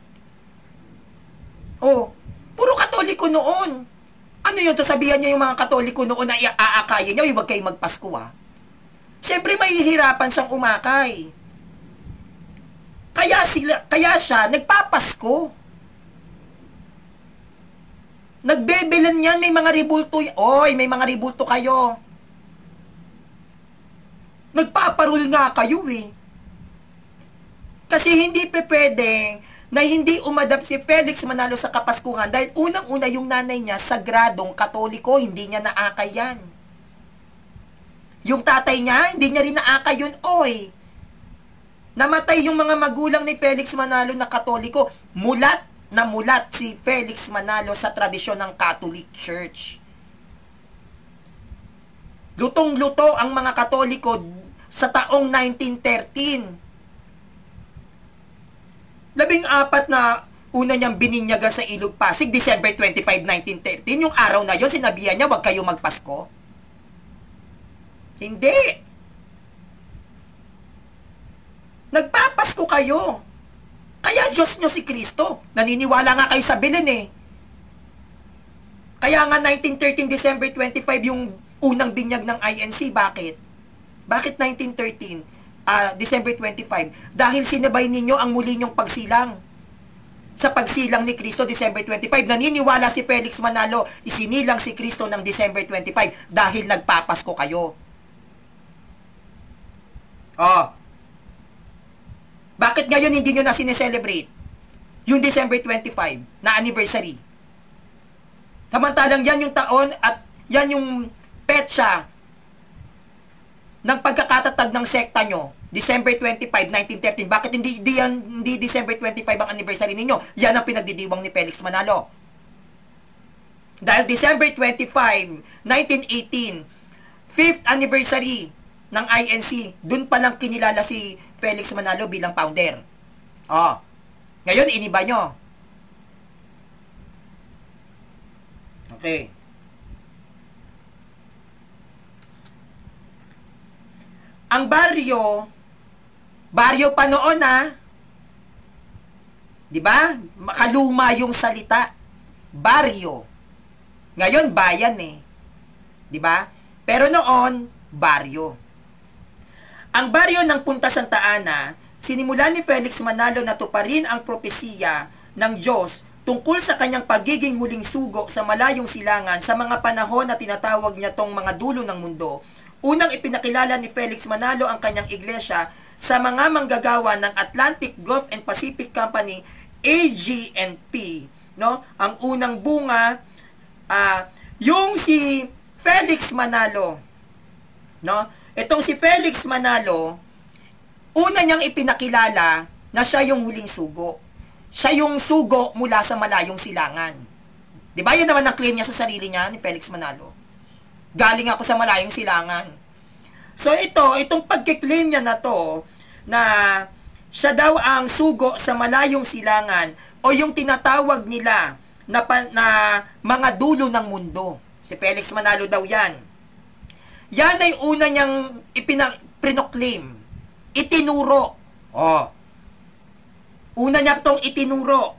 Oh, puro Katoliko noon. Ano yun, sabihan niya yung mga Katoliko noon na aakayin niyo, huwag kayong magpasko Siyempre, mahihirapan siyang umakay. Kaya siya nagpapasko. Nagbebelan yan, may mga ribulto. Oy, may mga ribulto kayo. Nagpaparol nga kayo Kasi hindi pwede na hindi umadap si Felix Manalo sa Kapaskuhan dahil unang-una yung nanay niya sagradong Katoliko, hindi niya naakay yan. Yung tatay niya, hindi niya rin naakay yun, Namatay yung mga magulang ni Felix Manalo na Katoliko. Mulat si Felix Manalo sa tradisyon ng Catholic Church. Lutong-luto ang mga Katoliko sa taong 1913. 14 na una niyang bininyagan sa Ilog Pasig, December 25, 1913. Yung araw na yon, sinabihan niya, huwag kayo magpasko. Hindi. Nagpapasko kayo. Kaya Diyos nyo si Kristo. Naniniwala nga kayo sa Belen Kaya nga 1913 December 25 yung unang binyag ng INC. Bakit? Bakit 1913 December 25? Dahil sinabay ninyo ang muli nyong pagsilang. Sa pagsilang ni Kristo December 25. Naniniwala si Felix Manalo, isinilang si Kristo ng December 25 dahil nagpapasko kayo. Bakit ngayon hindi nyo na sineselebrate yung December 25 na anniversary? Samantalang yan yung taon at yan yung petsa ng pagkakatatag ng sekta nyo, December 25, 1913. Bakit hindi December 25 ang anniversary ninyo? Yan ang pinagdidiwang ni Felix Manalo. Dahil December 25, 1918, 5th anniversary ng INC, dun pa lang kinilala si Felix Manalo bilang founder. Ngayon, iniba nyo. Okay. Ang baryo pa noon di ba? Makaluma yung salita. Baryo. Ngayon, bayan di ba? Pero noon, baryo. Ang baryo ng Punta Santa Ana, sinimulan ni Felix Manalo na tuparin ang propesiya ng Diyos tungkol sa kanyang pagiging huling sugo sa malayong silangan sa mga panahon na tinatawag niya tong mga dulo ng mundo. Unang ipinakilala ni Felix Manalo ang kanyang iglesia sa mga manggagawa ng Atlantic Gulf and Pacific Company, AG&P. No? Ang unang bunga, yung si Felix Manalo, no? Itong si Felix Manalo, una niyang ipinakilala na siya yung huling sugo. Siya yung sugo mula sa malayong silangan. Di ba? Yun naman ang claim niya sa sarili niya ni Felix Manalo. Galing ako sa malayong silangan. So itong pagkiklaim niya na to, na siya daw ang sugo sa malayong silangan o yung tinatawag nila na mga dulo ng mundo. Si Felix Manalo daw yan. Yan ay una niyang pinoclaim. Itinuro. Una niya itong itinuro.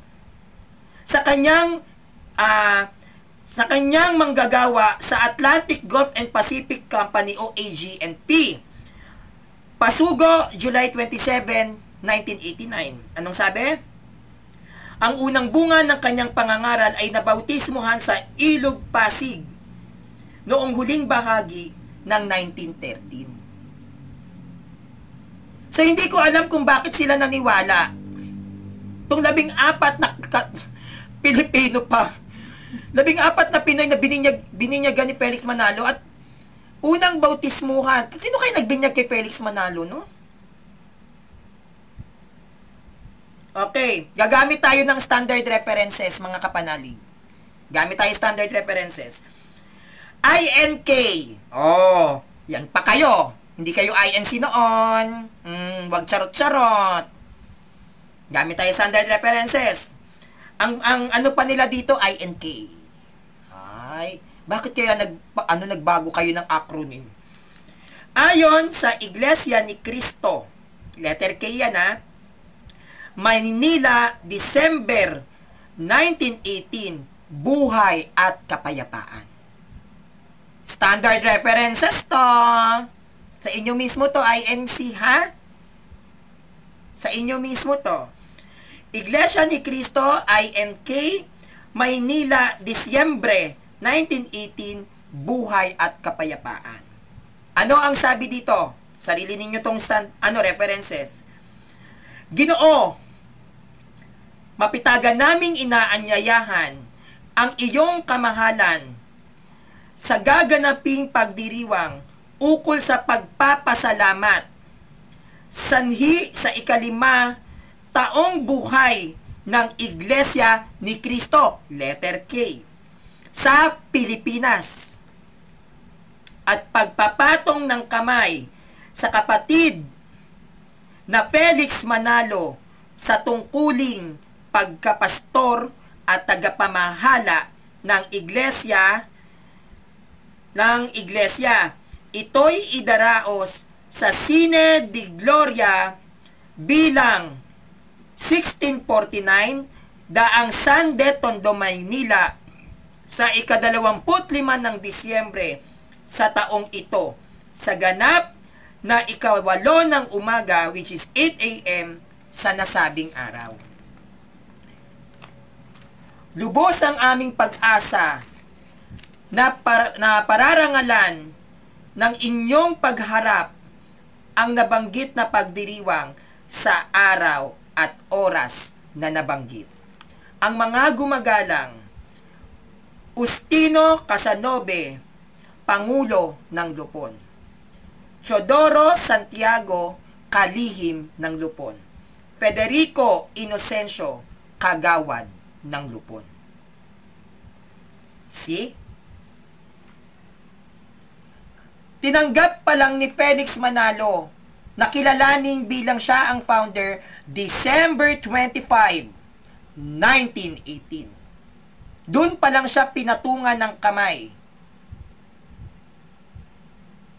Sa kanyang manggagawa sa Atlantic Gulf and Pacific Company o AG&P. Pasugo, July 27, 1989. Anong sabi? Ang unang bunga ng kanyang pangangaral ay nabautismuhan sa Ilog Pasig noong huling bahagi ng 1913. So, hindi ko alam kung bakit sila naniwala. Itong 14 na Pilipino pa. 14 na Pinoy na bininyagan ni Felix Manalo at unang bautismuhan. Sino kayo nagbinyag kay Felix Manalo, no? Okay. Gagamit tayo ng standard references, mga kapanalig. Gamit tayo standard references. INK. Oh, yan pa kayo. Hindi kayo INC noon. Wag charot-charot. Gamit tayo standard references. Ang ano pa nila dito, INK. Ay, bakit kaya nagbago kayo ng acronym? Ayon sa Iglesia ni Cristo, letter K yan ha, Maynila, December 1918, buhay at kapayapaan. Standard references to. Sa inyo mismo to, INC ha? Sa inyo mismo to. Iglesia ni Cristo, INK, Maynila, Disyembre 1918, buhay at kapayapaan. Ano ang sabi dito? Sarili ninyo tong references. Ginoo, mapitagan naming inaanyayahan ang iyong kamahalan sa gaganaping pagdiriwang ukol sa pagpapasalamat sanhi sa 5 taong buhay ng Iglesia ni Cristo, letter K, sa Pilipinas, at pagpapatong ng kamay sa kapatid na Felix Manalo sa tungkuling pagkapastor at tagapamahala ng iglesia. Ito'y idaraos sa Sine de Gloria bilang 1649 daang San de Tondo, Maynila sa 25 ng Disyembre sa taong ito sa ganap na 8 ng umaga, which is 8 a.m. sa nasabing araw. Lubos ang aming pag-asa na pararangalan ng inyong pagharap ang nabanggit na pagdiriwang sa araw at oras na nabanggit. Ang mga gumagalang, Ustino Casanove, Pangulo ng Lupon. Teodoro Santiago, Kalihim ng Lupon. Federico Inocencio, Kagawad ng Lupon. See? Tinanggap pa lang ni Felix Manalo na kilalaning bilang siya ang founder December 25, 1918. Doon pa lang siya pinatungan ng kamay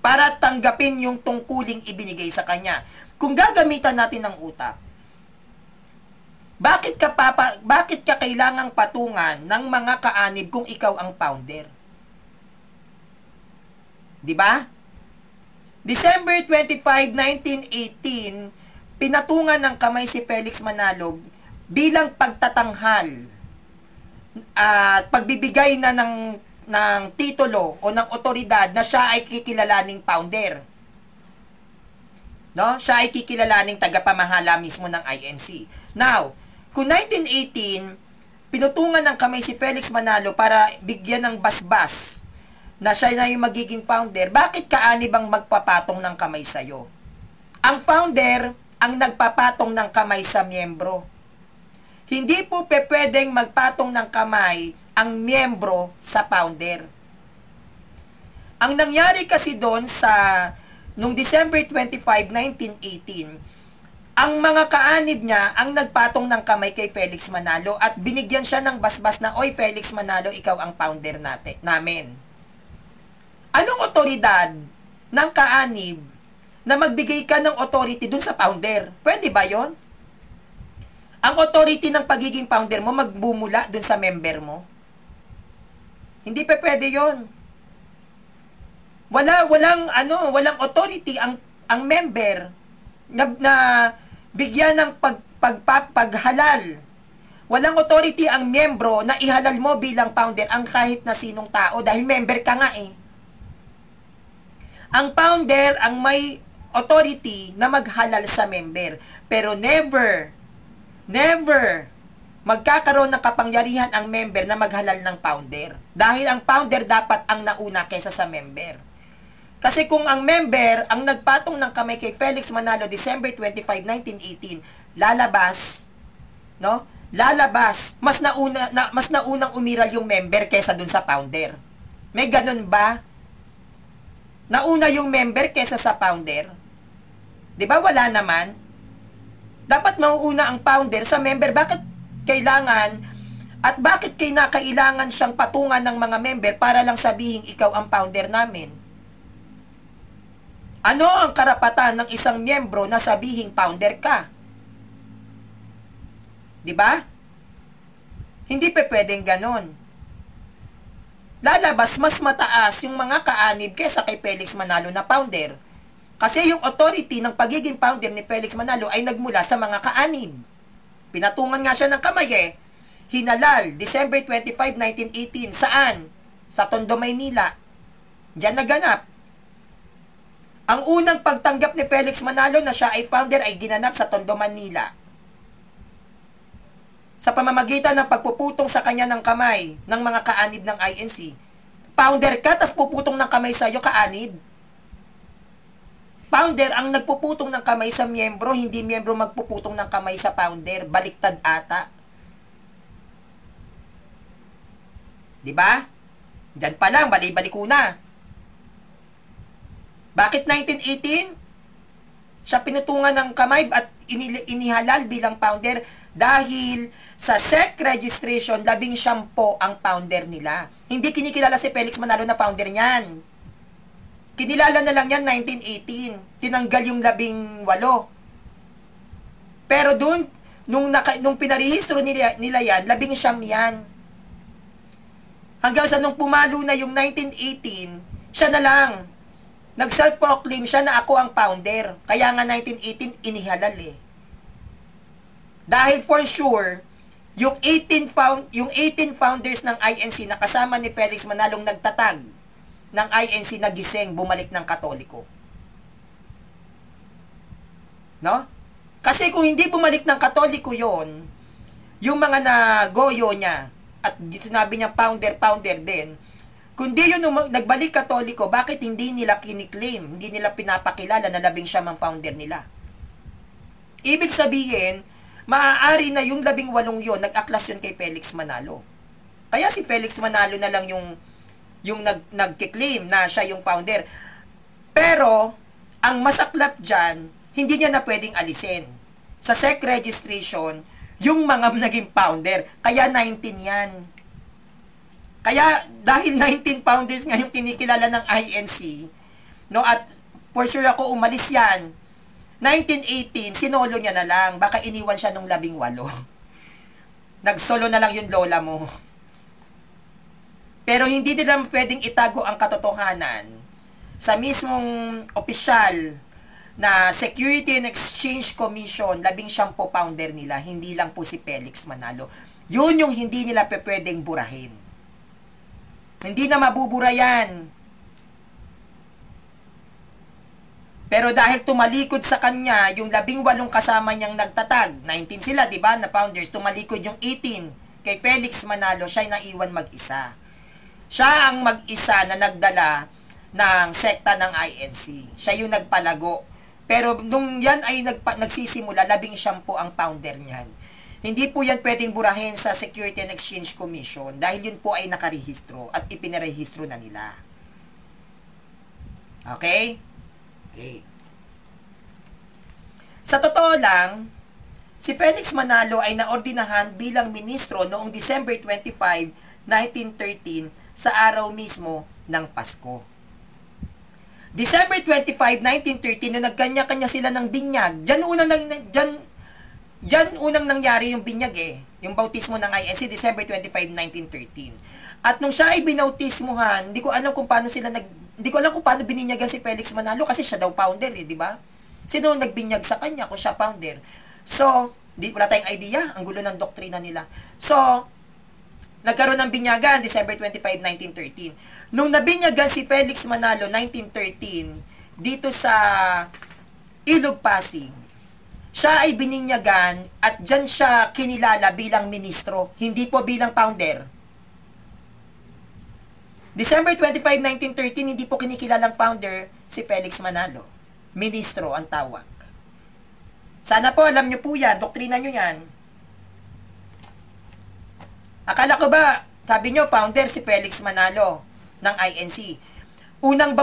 para tanggapin yung tungkuling ibinigay sa kanya. Kung gagamitan natin ng utak, bakit ka kailangang patungan ng mga kaanib kung ikaw ang founder? 'Di ba? December 25, 1918, pinatungan ng kamay si Felix Manalo bilang pagtatanghal at pagbibigay na ng titulo o ng otoridad na siya ay kikilalaning founder. No? Siya ay kikilalaning tagapamahala mismo ng INC. Now, kung 1918, pinutungan ng kamay si Felix Manalo para bigyan ng basbas na siya na yung magiging founder, bakit kaanib ang magpapatong ng kamay sa'yo? Ang founder ang nagpapatong ng kamay sa miyembro. Hindi po pwedeng magpatong ng kamay ang miyembro sa founder. Ang nangyari kasi doon nung December 25, 1918, ang mga kaanib niya ang nagpatong ng kamay kay Felix Manalo at binigyan siya ng basbas na, "Oy Felix Manalo, ikaw ang founder namin." Anong otoridad ng kaanib na magbigay ka ng authority dun sa founder? Pwede ba yon? Ang authority ng pagiging founder mo magbumula dun sa member mo? Hindi pa pwede yon. Walang authority ang member na bigyan ng paghalal. Walang authority ang miyembro na ihalal mo bilang founder ang kahit na sinong tao dahil member ka nga eh. Ang founder ang may authority na maghalal sa member, pero never magkakaroon ng kapangyarihan ang member na maghalal ng founder. Dahil ang founder dapat ang nauna kaysa sa member. Kasi kung ang member ang nagpatong ng kamay kay Felix Manalo December 25, 1918, lalabas, no? lalabas, mas naunang umiral yung member kesa dun sa founder. May ganun ba? Nauna yung member kesa sa founder? 'Di ba wala naman? Dapat mauuna ang founder sa member. Bakit kailangan at bakit kailangan siyang patungan ng mga member para lang sabihin ikaw ang founder namin? Ano ang karapatan ng isang miyembro na sabihin founder ka? 'Di ba? Hindi pwedeng ganon. Lalabas mas mataas yung mga kaanib kesa kay Felix Manalo na founder. Kasi yung authority ng pagiging founder ni Felix Manalo ay nagmula sa mga kaanib. Pinatungan nga siya ng kamay Hinalal, December 25, 1918. Saan? Sa Tondo, Maynila. Diyan naganap. Ang unang pagtanggap ni Felix Manalo na siya ay founder ay ginanap sa Tondo, Manila. Sa pamamagitan ng pagpuputong sa kanya ng kamay ng mga kaanib ng INC. Founder ka, tas puputong ng kamay sa'yo, kaanib. Founder ang nagpuputong ng kamay sa miyembro, hindi miyembro magpuputong ng kamay sa founder. Baliktad ata. 'Di ba? Diyan pa lang, bali-baliko na. Bakit 1918? Siya pinutungan ng kamay at inihalal bilang founder dahil sa SEC registration, 19 ang founder nila. Hindi kinikilala si Felix Manalo na founder niyan. Kinilala na lang yan 1918. Tinanggal yung 18. Pero dun, nung pinarehistro nila yan, 19 yan. Hanggang sa nung pumalo na yung 1918, siya na lang. Nag-self-proclaim siya na ako ang founder. Kaya nga 1918, inihalal Dahil for sure, yung 18 founders ng INC na kasama ni Felix Manalong nagtatag ng INC nagising, bumalik ng Katoliko. No? Kasi kung hindi bumalik ng Katoliko yon, yung mga nagoyo niya, at sinabi niya founder din, kundi yun nagbalik Katoliko, bakit hindi nila kiniklaim, hindi nila pinapakilala na 19 ang founder nila? Ibig sabihin, maaari na yung 18 yon, nag-aklas yun kay Felix Manalo. Kaya si Felix Manalo na lang yung nagkiklaim na siya yung founder. Pero, ang masaklap dyan, hindi niya na pwedeng alisin. Sa SEC registration, yung mga naging founder, kaya 19 yan. Kaya, dahil 19 founders nga yung kinikilala ng INC, no, at for sure ako umalis yan, 1918, sinolo niya na lang, baka iniwan siya nung 18. Nagsolo na lang yung lola mo. Pero hindi nila pwedeng itago ang katotohanan sa mismong opisyal na Security and Exchange Commission, 19 founder nila, hindi lang po si Felix Manalo. Yun yung hindi nila pwedeng burahin. Hindi na mabubura yan. Pero dahil tumalikod sa kanya, yung 18 kasama niyang nagtatag, 19 sila, di ba, na founders, tumalikod yung 18 kay Felix Manalo, siya'y naiwan mag-isa. Siya ang mag-isa na nagdala ng sekta ng INC. Siya yung nagpalago. Pero nung yan ay nagsisimula, 19 ang founder niyan. Hindi po yan pwedeng burahin sa Security and Exchange Commission dahil yun po ay nakarehistro at ipinarehistro na nila. Okay? Okay. Sa totoo lang, si Felix Manalo ay naordinahan bilang ministro noong December 25, 1913 sa araw mismo ng Pasko. December 25, 1913, na nagkanya-kanya sila ng binyag. Diyan unang nangyari yung binyag yung bautismo ng INC, December 25, 1913. At nung siya ay binautismuhan, hindi ko alam kung paano bininyagan si Felix Manalo kasi siya daw founder, di ba? Sino nagbinyag sa kanya kung siya founder? So, wala tayong idea, ang gulo ng doktrina nila. So, nagkaroon ng binyagan, December 25, 1913. Nung nabinyagan si Felix Manalo, 1913, dito sa Ilog Pasig, siya ay bininyagan at dyan siya kinilala bilang ministro, hindi po bilang founder. December 25, 1913, hindi po kinikilalang founder si Felix Manalo. Ministro ang tawag. Sana po, alam nyo po yan, doktrina nyo yan. Akala ko ba, sabi nyo, founder si Felix Manalo ng INC. Unang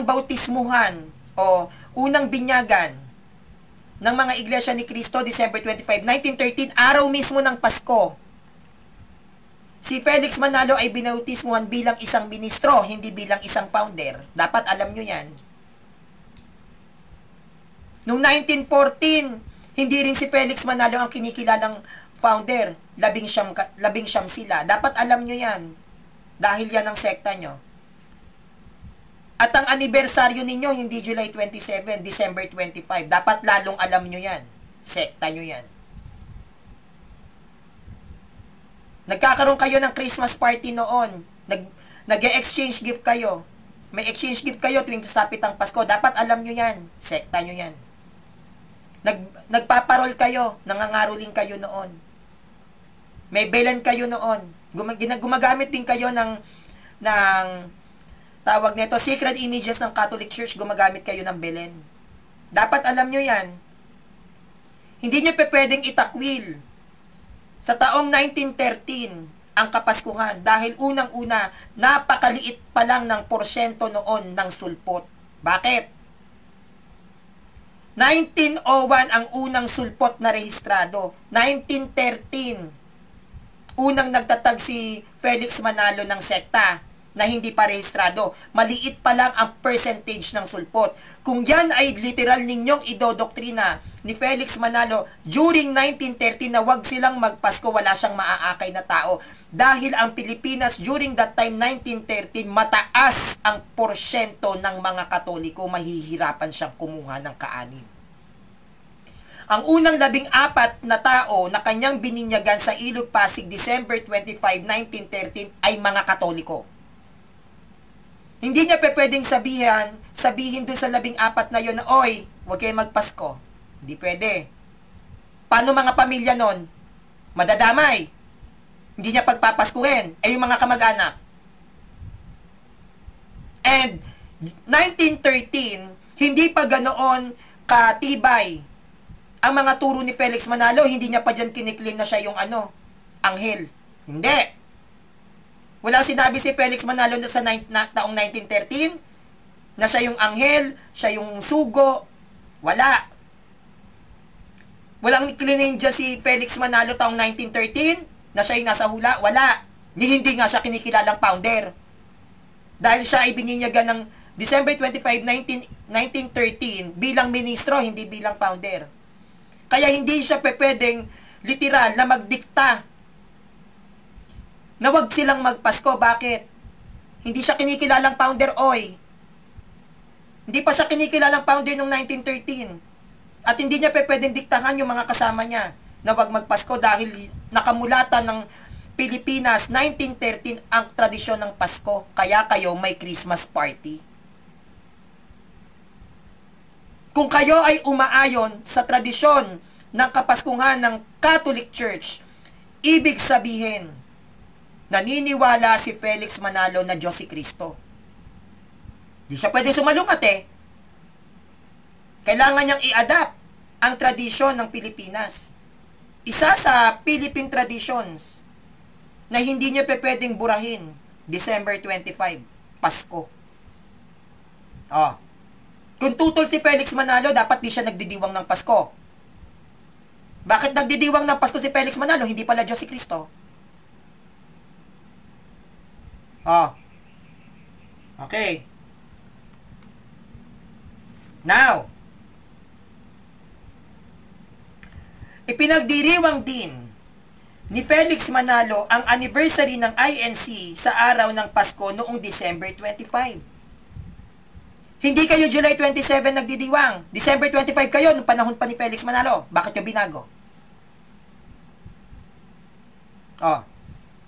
bautismuhan o unang binyagan ng mga Iglesia ni Cristo, December 25, 1913, araw mismo ng Pasko. Si Felix Manalo ay binautismuhan bilang isang ministro, hindi bilang isang founder. Dapat alam nyo yan. Noong 1914, hindi rin si Felix Manalo ang kinikilalang founder. 11 sila. Dapat alam nyo yan. Dahil yan ang sekta nyo. At ang anibersaryo ninyo, hindi July 27, December 25. Dapat lalong alam nyo yan. Sekta nyo yan. Nagkakaroon kayo ng Christmas party noon. Nag-exchange gift kayo. May exchange gift kayo tuwing sasapit ang Pasko. Dapat alam nyo yan. Sekta nyo yan. Nagpaparol kayo. Nangangaroling kayo noon. May belan kayo noon. Gumagamit din kayo ng tawag nito, sacred images ng Catholic Church. Gumagamit kayo ng belen. Dapat alam nyo yan. Hindi nyo pwedeng itakwil sa taong 1913 ang Kapaskuhan dahil unang-una, napakaliit pa lang ng porsyento noon ng sulpot. Bakit? 1901 ang unang sulpot na rehistrado. 1913, unang nagtatag si Felix Manalo ng sekta na hindi pa rehistrado. Maliit pa lang ang percentage ng sulpot. Kung yan ay literal ninyong idodoktrina ni Felix Manalo during 1913 na wag silang magpasko, wala siyang maaakay na tao. Dahil ang Pilipinas during that time, 1913, mataas ang porsyento ng mga Katoliko, mahihirapan siyang kumuha ng kaanib. Ang unang 14 na tao na kanyang bininyagan sa Ilog Pasig, December 25, 1913, ay mga Katoliko. Hindi niya pwedeng sabihin dun sa 14 na yun na, oy, huwag kayo magpasko. Hindi pwede. Paano mga pamilya nun? Madadamay. Hindi niya pagpapaskuhin. Yung mga kamag-anak. And 1913, hindi pa ganoon katibay ang mga turo ni Felix Manalo. Hindi niya pa dyan kiniklaim na siya yung anghel. Hindi. Walang sinabi si Felix Manalo na sa taong 1913 na siya yung anghel, siya yung sugo. Wala. Walang claim dyan si Felix Manalo taong 1913 na siya yung nasa hula. Wala. Hindi nga siya kinikilalang founder. Dahil siya ay bininyagan ng December 25, 1913 bilang ministro, hindi bilang founder. Kaya hindi siya pwedeng literal na magdikta na wag silang magpasko. Bakit? Hindi siya kinikilalang founder, oy. Hindi pa siya kinikilalang founder noong 1913. At hindi niya pwedeng diktahan yung mga kasama niya na wag magpasko dahil nakamulatan ng Pilipinas, 1913 ang tradisyon ng Pasko. Kaya kayo may Christmas party. Kung kayo ay umaayon sa tradisyon ng Kapaskuhan ng Catholic Church, ibig sabihin, naniniwala si Felix Manalo na Diyos si Kristo. Di siya pwede sumalungat Kailangan niyang i-adapt ang tradisyon ng Pilipinas. Isa sa Philippine traditions na hindi niya pwedeng burahin, December 25, Pasko. Kung tutol si Felix Manalo, dapat di siya nagdidiwang ng Pasko. Bakit nagdidiwang ng Pasko si Felix Manalo? Hindi pala Diyos si Kristo. Okay. Now, ipinagdiriwang din ni Felix Manalo ang anniversary ng INC sa araw ng Pasko noong December 25. Hindi kayo July 27 nagdidiwang. December 25 kayo nung panahon pa ni Felix Manalo. Bakit nyo binago?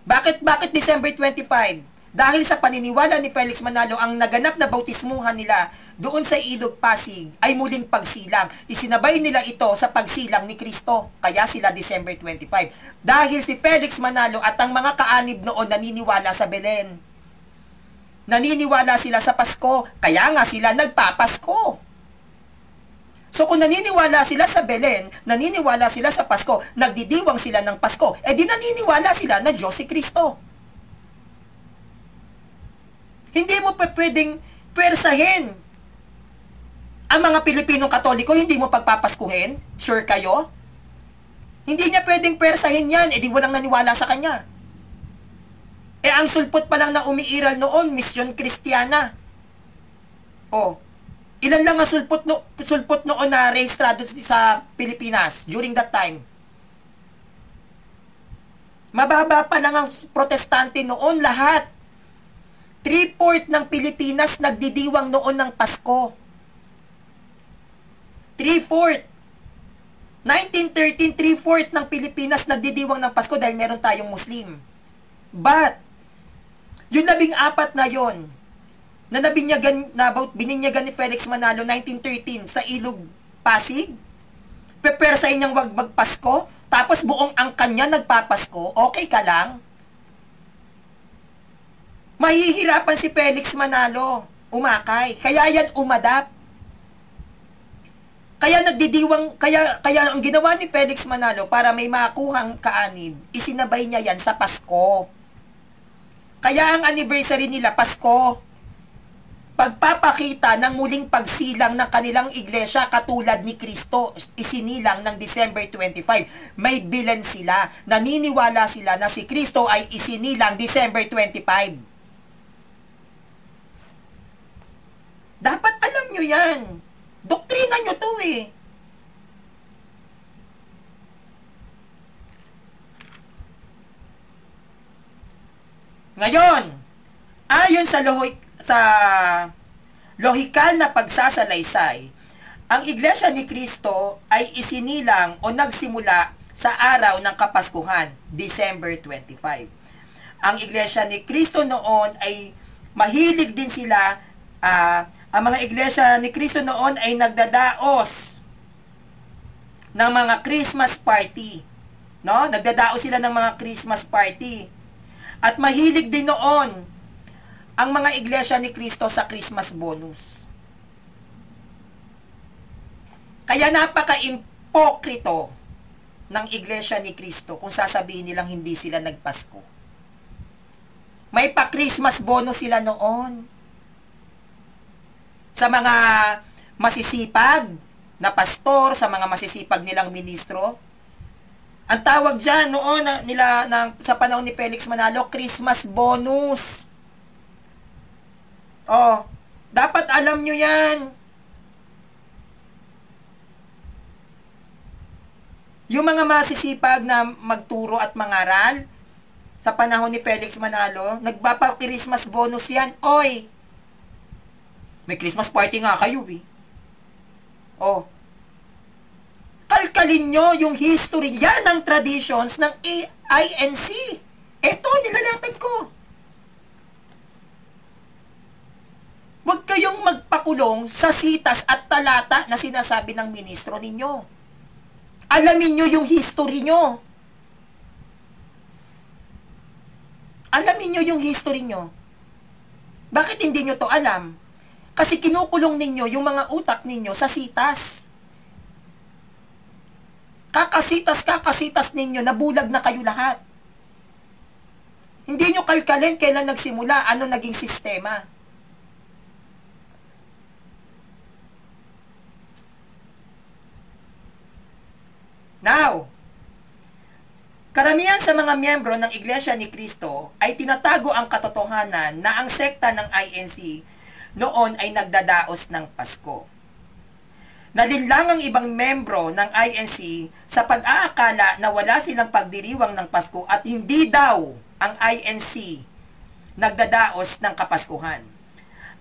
Bakit December 25? Dahil sa paniniwala ni Felix Manalo, ang naganap na bautismuhan nila doon sa Ilog Pasig ay muling pagsilang. Isinabay nila ito sa pagsilang ni Kristo. Kaya sila December 25. Dahil si Felix Manalo at ang mga kaanib noon naniniwala sa Belen. Naniniwala sila sa Pasko. Kaya nga sila nagpapasko. So kung naniniwala sila sa Belen, naniniwala sila sa Pasko, nagdidiwang sila ng Pasko, eh di naniniwala sila na Diyos si Kristo. Hindi mo pa pwedeng pwersahin ang mga Pilipinong Katoliko, hindi mo pagpapaskuhin? Sure kayo? Hindi niya pwedeng pwersahin yan, eh di walang naniwala sa kanya. Eh ang sulpot pa lang na umiiral noon, Misyon Kristiyana. Oh, ilan lang ang sulpot noon na rehistrado sa Pilipinas during that time? Mababa pa lang ang protestante noon, lahat. 3/4 ng Pilipinas nagdidiwang noon ng Pasko. 3/4. 1913, 3/4 ng Pilipinas nagdidiwang ng Pasko dahil meron tayong Muslim. But, yung 14 na yon na bininyagan ni Felix Manalo 1913 sa Ilog Pasig, pepersahin niyang wag magpasko, tapos buong angkan niya nagpapasko, okay ka lang? Mahihirapan si Felix Manalo umakay, kaya yan umadap. Kaya kaya ang ginawa ni Felix Manalo para may makuhang kaanib, isinabay niya yan sa Pasko. Kaya ang anniversary nila, Pasko, pagpapakita ng muling pagsilang ng kanilang iglesia katulad ni Kristo, isinilang ng December 25. May bilan sila, naniniwala sila na si Kristo ay isinilang December 25. Dapat alam nyo yan. Doktrina nyo to eh. Ngayon, ayon sa lohikal na pagsasalaysay, ang Iglesia ni Cristo ay isinilang o nagsimula sa araw ng Kapaskuhan, December 25. Ang Iglesia ni Cristo noon ay mahilig din sila, ang mga Iglesia ni Cristo noon ay nagdadaos ng mga Christmas party. No? Nagdadaos sila ng mga Christmas party. At mahilig din noon ang mga Iglesia ni Cristo sa Christmas bonus. Kaya napaka-impokrito ng Iglesia ni Cristo kung sasabihin nilang hindi sila nagpasko. May pa-Christmas bonus sila noon. Sa mga masisipag na pastor, sa mga masisipag nilang ministro. Ang tawag dyan noon sa panahon ni Felix Manalo, Christmas bonus. Oh, dapat alam nyo yan. Yung mga masisipag na magturo at mangaral, sa panahon ni Felix Manalo, nagpapa-Christmas bonus yan. Oy! May Christmas party nga kayo eh. Oh. Kalkalin nyo yung history. Yan ang traditions ng INC. Eto, nilalatag ko. Huwag kayong magpakulong sa sitas at talata na sinasabi ng ministro ninyo. Alamin nyo yung history nyo. Alamin nyo yung history nyo. Bakit hindi nyo to alam? Kasi kinukulong ninyo yung mga utak ninyo sa sitas. Kakasitas ninyo, nabulag na kayo lahat. Hindi nyo kalkalin kailan nagsimula, ano naging sistema. Now, karamihan sa mga miyembro ng Iglesia ni Cristo ay tinatago ang katotohanan na ang sekta ng INC noon ay nagdadaos ng Pasko. Nalinlang ang ibang membro ng INC sa pag-aakala na wala silang pagdiriwang ng Pasko at hindi daw ang INC nagdadaos ng Kapaskuhan.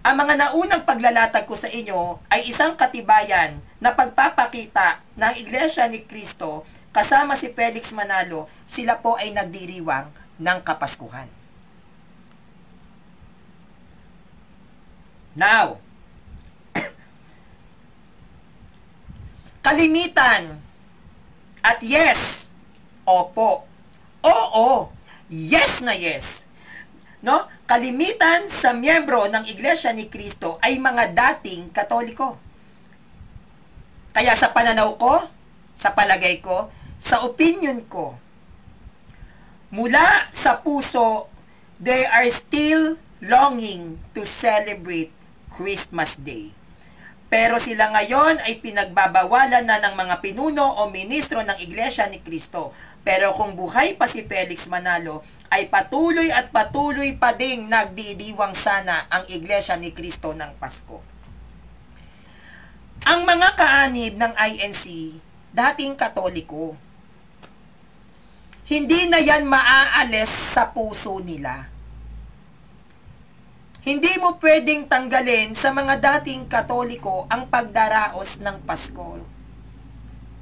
Ang mga naunang paglalatag ko sa inyo ay isang katibayan na pagpapakita ng Iglesia ni Cristo kasama si Felix Manalo, sila po ay nagdiriwang ng Kapaskuhan. Now, kalimitan at yes, opo, oo, yes na yes. No? Kalimitan sa miyembro ng Iglesia ni Cristo ay mga dating Katoliko. Kaya sa pananaw ko, sa palagay ko, sa opinion ko, mula sa puso, they are still longing to celebrate Christmas Day. Pero sila ngayon ay pinagbabawalan na ng mga pinuno o ministro ng Iglesia ni Cristo. Pero kung buhay pa si Felix Manalo, ay patuloy at patuloy pa ding nagdidiwang sana ang Iglesia ni Cristo ng Pasko. Ang mga kaanib ng INC, dating Katoliko, hindi na yan maaalis sa puso nila. Hindi mo pwedeng tanggalin sa mga dating Katoliko ang pagdaraos ng Pasko.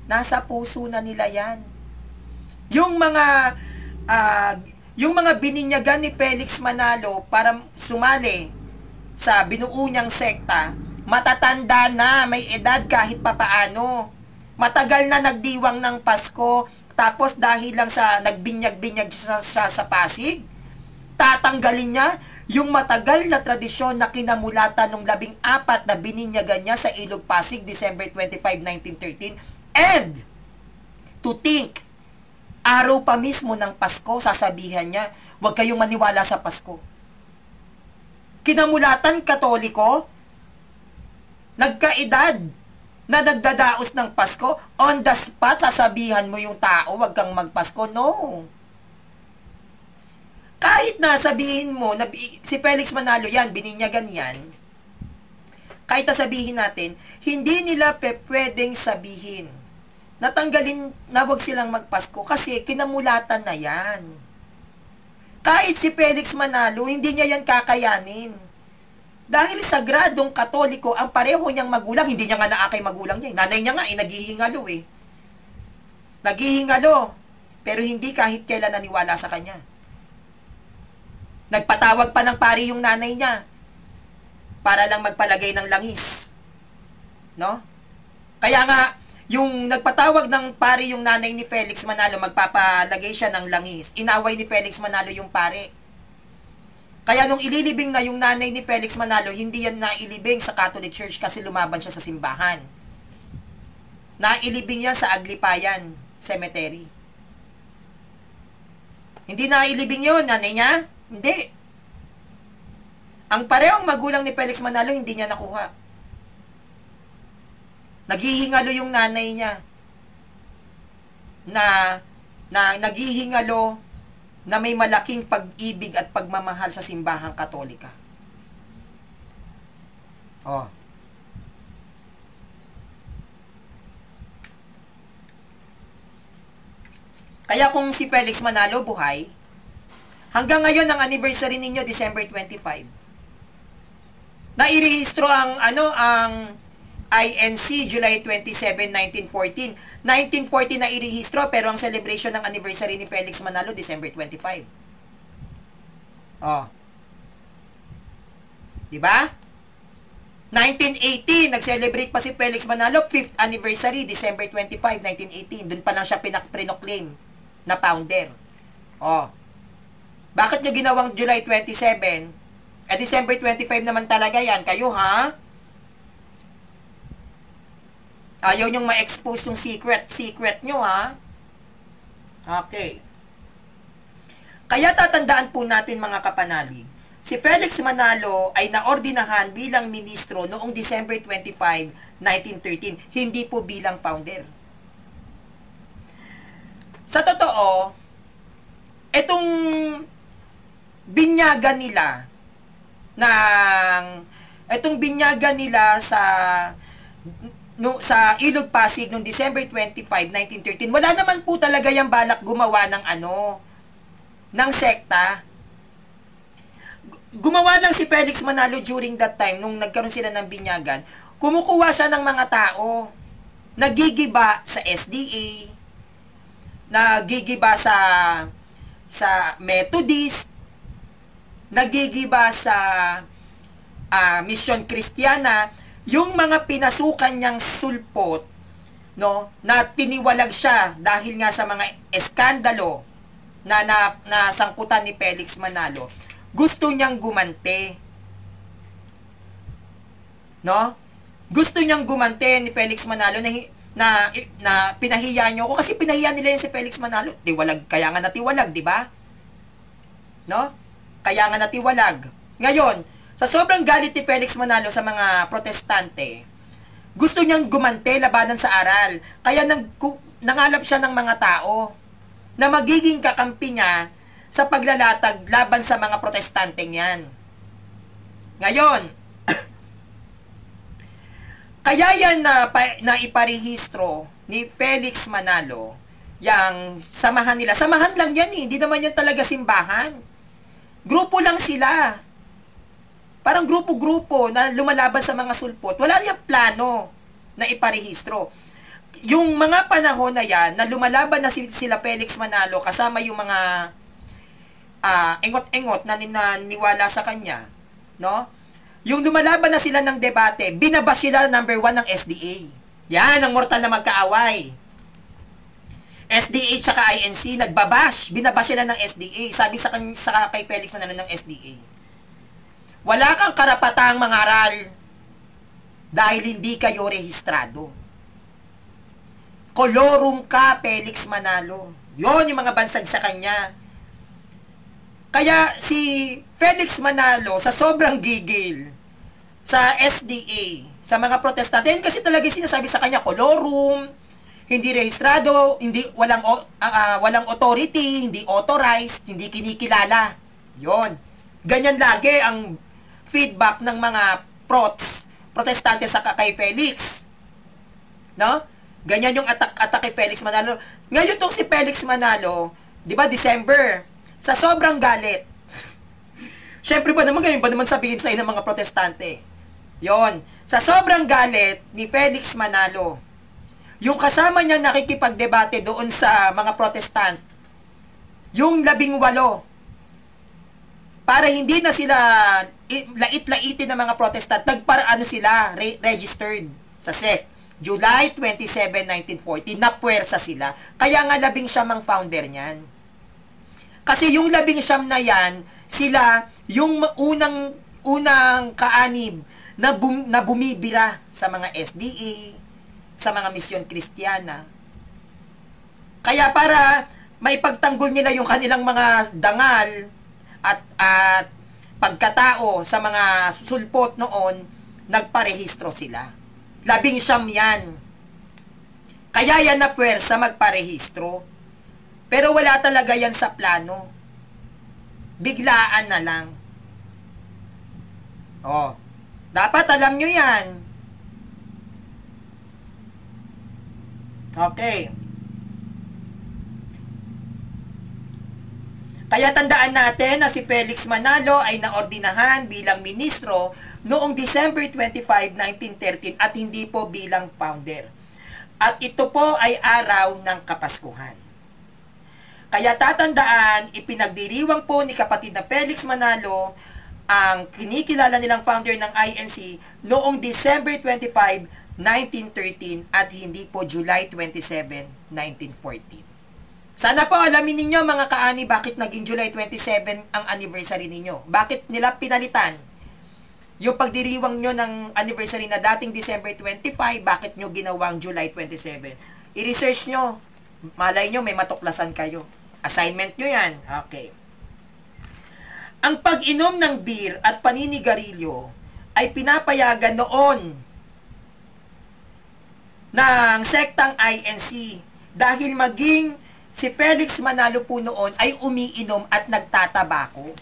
Nasa puso na nila yan. Yung mga bininyagan ni Felix Manalo para sumali sa binuo niyang sekta, matatanda na, may edad kahit papaano. Matagal na nagdiwang ng Pasko, tapos dahil lang sa nagbinyag-binyag siya sa Pasig, tatanggalin niya yung matagal na tradisyon na kinamulatan ng 14 na bininyagan niya sa Ilog Pasig, December 25, 1913. And, to think, araw pa mismo ng Pasko, sasabihan niya, huwag kayong maniwala sa Pasko. Kinamulatan Katoliko, nagkaedad, na nagdadaos ng Pasko, on the spot, sasabihan mo yung tao, huwag kang magpasko. No. Kahit na sabihin mo, na si Felix Manalo yan, bininyagan yan, kahit na sabihin natin, hindi nila pwedeng sabihin, natanggalin na huwag silang magpasko, kasi kinamulatan na yan. Kahit si Felix Manalo, hindi niya yan kakayanin. Dahil sagradong Katoliko, ang pareho niyang magulang, hindi niya nga naakay magulang niya. Nanay niya nga, naghihingalo eh. Naghihingalo, pero hindi kahit kailan naniwala sa kanya. Nagpatawag pa ng pari yung nanay niya para lang magpalagay ng langis. No? Kaya nga, yung nagpatawag ng pari yung nanay ni Felix Manalo, magpapalagay siya ng langis. Inaway ni Felix Manalo yung pari. Kaya nung ililibing na yung nanay ni Felix Manalo, hindi yan nailibing sa Catholic Church kasi lumaban siya sa simbahan. Nailibing yan sa Aglipayan Cemetery. Hindi nailibing yun, nanay niya? Hindi. Ang parehong magulang ni Felix Manalo, hindi niya nakuha. Naghihingalo yung nanay niya na naghihingalo na may malaking pag-ibig at pagmamahal sa simbahang Katolika. Oh. Kaya kung si Felix Manalo buhay, hanggang ngayon ang anniversary ninyo December 25. Nairehistro ang INC July 27, 1914. 1940 na irehistro pero ang celebration ng anniversary ni Felix Manalo December 25. Oh. 'Di ba? 1918 nag-celebrate pa si Felix Manalo 5th anniversary December 25, 1918. Doon pa lang siya pinoclaim na founder. Oh. Bakit niyo ginawang July 27? December 25 naman talaga yan. Kayo, ha? Ayaw niyong ma-expose yung secret nyo, ha? Okay. Kaya tatandaan po natin, mga kapanalig, si Felix Manalo ay naordinahan bilang ministro noong December 25, 1913, hindi po bilang founder. Sa totoo, itong binyagan nila sa Ilog Pasig noong December 25, 1913, wala naman po talaga yung balak gumawa ng sekta. Gumawa lang si Felix Manalo during that time, nung nagkaroon sila ng binyagan, kumukuha siya ng mga tao, nagigiba sa SDA, nagigiba sa Methodist, nagigiba sa Mission Kristiyana, yung mga pinasukan niyang sulpot, no, na tiniwalag siya dahil nga sa mga eskandalo na sangkutan ni Felix Manalo, gusto niyang gumante. No? Gusto niyang gumante ni Felix Manalo na pinahiya niyo ako kasi pinahiya nila yan si Felix Manalo. Tiwalag, kaya nga natiwalag, di ba? No? Kaya nga natiwalag. Ngayon, sa sobrang galit ni Felix Manalo sa mga protestante, gusto niyang gumante labanan sa aral. Kaya nangalap siya ng mga tao na magiging kakampi niya sa paglalatag laban sa mga protestanteng yan. Ngayon, kaya yan na iparehistro ni Felix Manalo, yang samahan nila. Samahan lang yan eh, hindi naman yan talaga simbahan. Grupo lang sila. Parang grupo-grupo na lumalaban sa mga sulpot. Wala yung plano na iparehistro. Yung mga panahon na yan, na lumalaban na sila Felix Manalo, kasama yung mga engot-engot na naniwala sa kanya, no? Yung lumalaban na sila ng debate, binabash sila number 1 ng SDA. Yan, ang mortal na magkaaway. SDA tsaka INC, binabash sila ng SDA. Sabi sa kay Felix Manalo ng SDA, wala kang karapatang mangaral dahil hindi kayo rehistrado. Kolorum ka, Felix Manalo. Yon yung mga bansag sa kanya. Kaya si Felix Manalo, sa sobrang gigil sa SDA, sa mga protestante, yan kasi talaga sinasabi sa kanya, kolorum, hindi rehistrado, walang authority, hindi authorized, hindi kinikilala. Yon. Ganyan lagi ang feedback ng mga protestante sa kay Felix. No? Ganyan yung attack kay Felix Manalo. Ngayon tong si Felix Manalo, 'di ba, December, sa sobrang galit. Syempre ba naman sabihin sa ng mga protestante. 'Yon, sa sobrang galit ni Felix Manalo, yung kasama niya nakikipagdebate doon sa mga protestant, yung 18, para hindi na sila lait-laitin ng mga protestant, sila, registered sa SEC. July 27, 1940, napuwersa sila. Kaya nga 19 ang founder niyan. Kasi yung 19 na yan, sila yung unang kaanib na bumibira sa mga SDA, sa mga misyon Kristiyana. Kaya para maipagtanggol nila yung kanilang mga dangal at pagkatao sa mga sulpot noon, nagparehistro sila. 19 yan. Kaya yan na puwersa magparehistro. Pero wala talaga yan sa plano. Biglaan na lang. Oh, dapat alam nyo yan. Okay. Kaya tandaan natin na si Felix Manalo ay naordinahan bilang ministro noong December 25, 1913 at hindi po bilang founder. At ito po ay araw ng Kapaskuhan. Kaya tatandaan, ipinagdiriwang po ni kapatid na Felix Manalo ang kinikilala nilang founder ng INC noong December 25, 1913 at hindi po July 27, 1914. Sana po alamin ninyo mga kaani bakit naging July 27 ang anniversary ninyo. Bakit nila pinalitan yung pagdiriwang nyo ng anniversary na dating December 25, bakit nyo ginawang July 27? I-research nyo. Malay nyo, may matuklasan kayo. Assignment nyo yan. Okay. Ang pag-inom ng beer at paninigarilyo ay pinapayagan noon ng sektang INC dahil maging si Felix Manalo po noon ay umiinom at nagtatabako.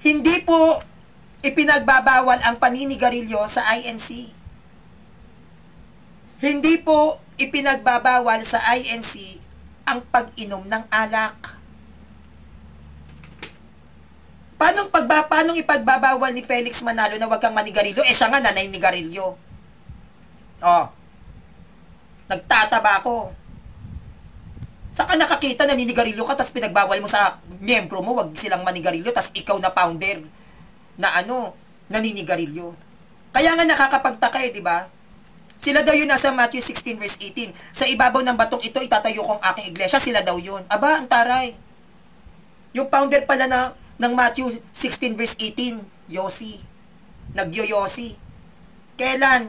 Hindi po ipinagbabawal ang paninigarilyo sa INC. Hindi po ipinagbabawal sa INC ang pag-inom ng alak. Paano ipagbabawal ni Felix Manalo na wag kang manigarilyo? Eh siya nga naninigarilyo. Oh. Nagtatabako. Saka nakakita naninigarilyo ka tapos pinagbawal mo sa miyembro mo wag silang manigarilyo tapos ikaw na founder na naninigarilyo. Kaya nga nakakapagtaka di ba? Sila daw yun nasa Matthew 16 verse 18. Sa ibabaw ng batong ito itatayo kong aking iglesia, sila daw yun. Aba, ang taray. Yung founder pala ng Matthew 16 verse 18, Yossi. Nagyoyosi. Kailan?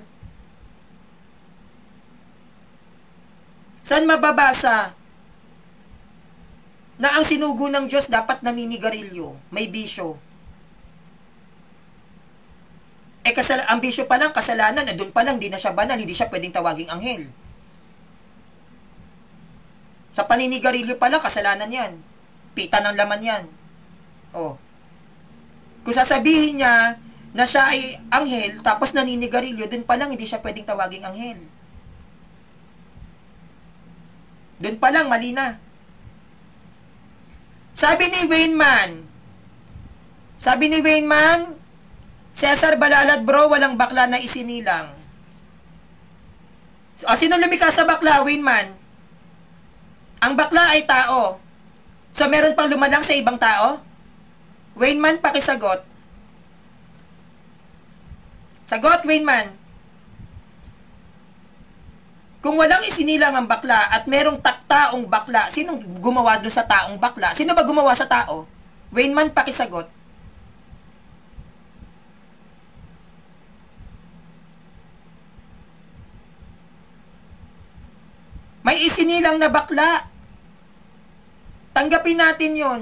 Saan mababasa na ang sinugo ng Diyos dapat naninigarilyo, may bisyo? Ang bisyo pa lang, kasalanan, doon pa lang, hindi na siya banal, hindi siya pwedeng tawaging anghel. Sa paninigarilyo pa lang, kasalanan yan. Pita ng laman yan. Oh. Kung sasabihin niya na siya ay anghel, tapos naninigarilyo, doon pa lang, hindi siya pwedeng tawaging anghel. Doon pa lang, mali na. Sabi ni Wayne Man, Cesar Balalat bro, walang bakla na isinilang. Sino lumikha sa bakla, Wayne Man? Ang bakla ay tao. So, meron pang lumalang sa ibang tao? Wayne Man, pakisagot. Sagot, Wayne Man. Kung walang isinilang ang bakla at merong taong bakla, sinong gumawa doon sa taong bakla? Sino ba gumawa sa tao? Wayne Man, pakisagot. May isinilang na bakla. Tanggapin natin yon.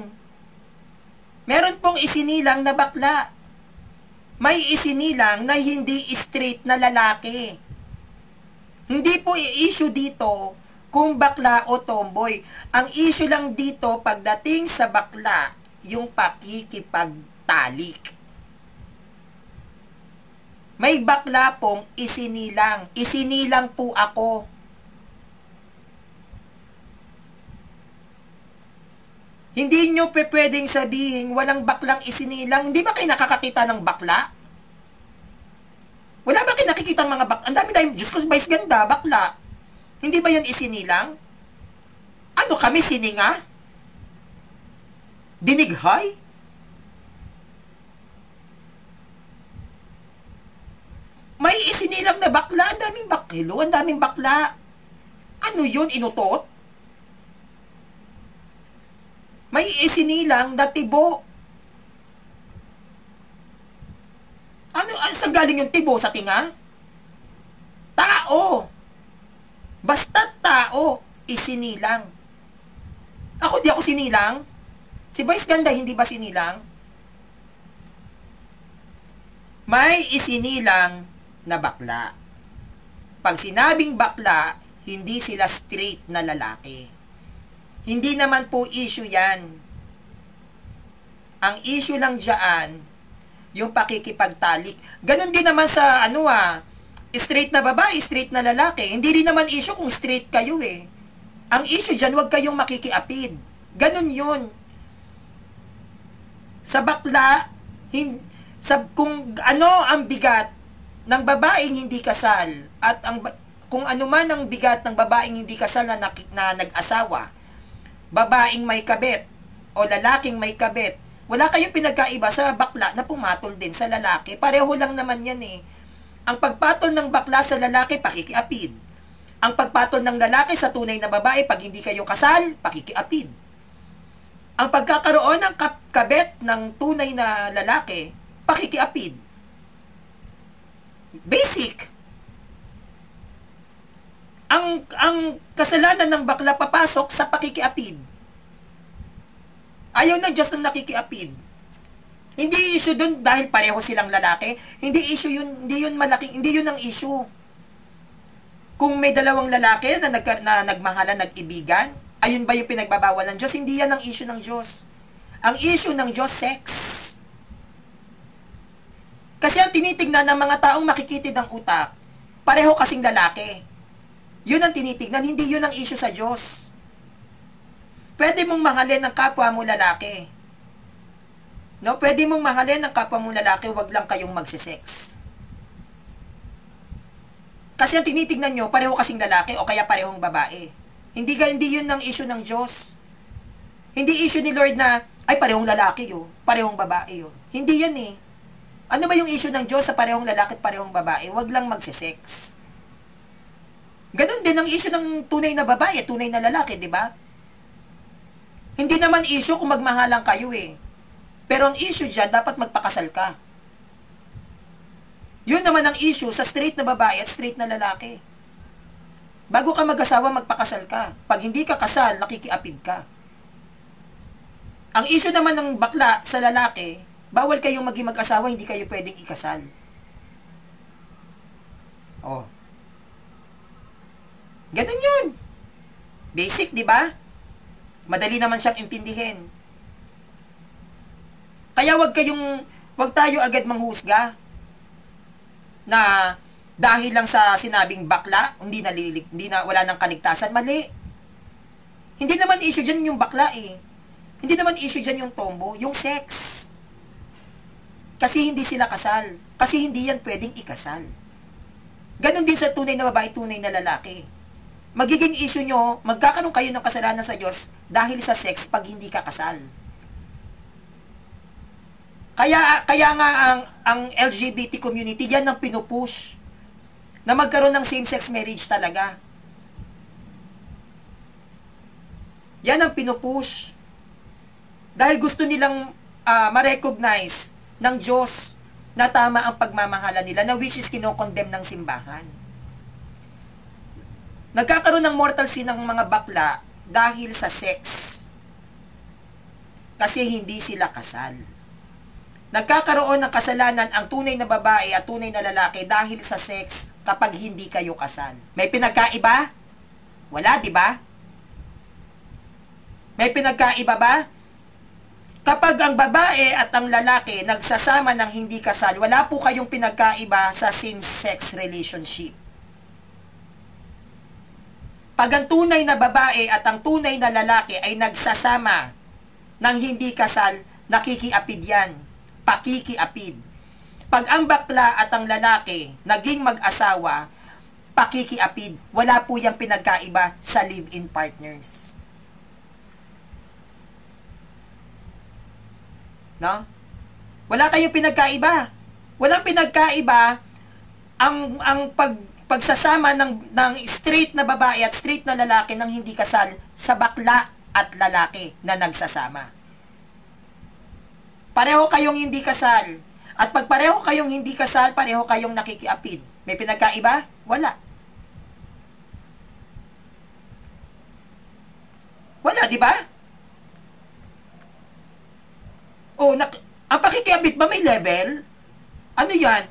Meron pong isinilang na bakla. May isinilang na hindi straight na lalaki. Hindi po i-issue dito kung bakla o tomboy. Ang issue lang dito pagdating sa bakla, yung pakikipagtalik. May bakla pong isinilang. Isinilang po ako. Hindi nyo pwedeng sabihin walang baklang isinilang. Hindi ba kayo nakakakita ng bakla? Wala ba kayo nakikita ng mga bakla? Ang dami-dami, Diyos ko, vice ganda, bakla. Hindi ba yun isinilang? Ano kami, sininga? Dinighay? May isinilang na bakla, ang daming bakilo, ang daming bakla. Ano yun, inutot? May isinilang na tibo. Ano, saan galing yung tibo? Sa tinga? Tao. Basta tao, isinilang. Ako, di ako sinilang. Si Vice Ganda, hindi ba sinilang? May isinilang na bakla. Pag sinabing bakla, hindi sila straight na lalaki. Hindi naman po issue yan. Ang issue lang dyan, yung pakikipagtalik. Ganon din naman sa straight na babae, straight na lalaki. Hindi rin naman issue kung straight kayo eh. Ang issue dyan, huwag kayong makikiapid. Ganon yun. Sa bakla, kung ano ang bigat ng babaeng hindi kasal at kung ano man ang bigat ng babaeng hindi kasal na nag-asawa, babaeng may kabit o lalaking may kabit, wala kayong pinagkaiba sa bakla na pumatol din sa lalaki. Pareho lang naman yan eh. Ang pagpatol ng bakla sa lalaki, pakikiapid. Ang pagpatol ng lalaki sa tunay na babae, pag hindi kayo kasal, pakikiapid. Ang pagkakaroon ng kabit ng tunay na lalaki, pakikiapid. Basic. Ang kasalanan ng bakla papasok sa pakikiapid. Ayaw ng Diyos ng nakikiapid. Hindi issue dun dahil pareho silang lalaki. Hindi issue yun, hindi yun ang issue. Kung may dalawang lalaki na nagmahalan, nag-ibigan, ayun ba yung pinagbabawal ng Diyos? Hindi yan ang issue ng Diyos. Ang issue ng Diyos, sex. Kasi ang tinitignan ng mga taong makikitid ang utak, pareho kasing lalaki. Yun ang tinitignan, hindi yun ang issue sa Diyos. Pwede mong mahalin ang kapwa mo lalaki. No, pwede mong mahalin ang kapwa mo lalaki, wag lang kayong magsisex. Kasi ang tinitignan nyo, pareho kasing lalaki o kaya parehong babae. Hindi yun ang issue ng Diyos. Hindi issue ni Lord na, ay parehong lalaki yun, parehong babae yun. Hindi yan eh. Ano ba yung issue ng Diyos sa parehong lalaki at parehong babae? Wag lang magsisex. Ganon din ang issue ng tunay na babae, tunay na lalaki, di ba? Hindi naman issue kung magmahalan kayo eh. Pero ang issue dyan, dapat magpakasal ka. Yun naman ang issue sa straight na babae at straight na lalaki. Bago ka mag-asawa, magpakasal ka. Pag hindi ka kasal, nakikiapid ka. Ang issue naman ng bakla sa lalaki, bawal kayong maging mag-asawa, hindi kayo pwedeng ikasal. Oh. Ganun yun. Basic, di ba? Madali naman siyang intindihin. Kaya wag tayo agad manghusga na dahil lang sa sinabing bakla, wala nang kaligtasan. Mali. Hindi naman issue dyan yung bakla eh. Hindi naman issue dyan yung tombo, yung sex. Kasi hindi sila kasal. Kasi hindi yan pwedeng ikasal. Ganon din sa tunay na babae, tunay na lalaki. Magiging issue nyo, magkakaroon kayo ng kasalanan sa Diyos dahil sa sex pag hindi ka kasal. Kaya nga ang LGBT community, yan ang pinupush na magkaroon ng same-sex marriage talaga. Yan ang pinupush. Dahil gusto nilang ma-recognize ng Diyos na tama ang pagmamahala nila, na which is kinokondemn ng simbahan. Nagkakaroon ng mortal sin ng mga bakla dahil sa sex. Kasi hindi sila kasal. Nagkakaroon ng kasalanan ang tunay na babae at tunay na lalaki dahil sa sex kapag hindi kayo kasal. May pinagkaiba? Wala, di ba? May pinagkaiba ba? Kapag ang babae at ang lalaki nagsasama ng hindi kasal, wala po kayong pinagkaiba sa same-sex relationship. Pag ang tunay na babae at ang tunay na lalaki ay nagsasama ng hindi kasal, nakikiapid yan. Pakikiapid. Pag ang bakla at ang lalaki naging mag-asawa, pakikiapid. Wala po yung pinagkaiba sa live-in partners. No? Wala kayong pinagkaiba. Walang pinagkaiba ang pagsasama ng straight na babae at straight na lalaki nang hindi kasal sa bakla at lalaki na nagsasama. Pareho kayong hindi kasal. At pag pareho kayong hindi kasal, pareho kayong nakikiapid. May pinagkaiba? Wala. Wala, di ba? Oh, ang pakikiapid ba may level? Ano yan?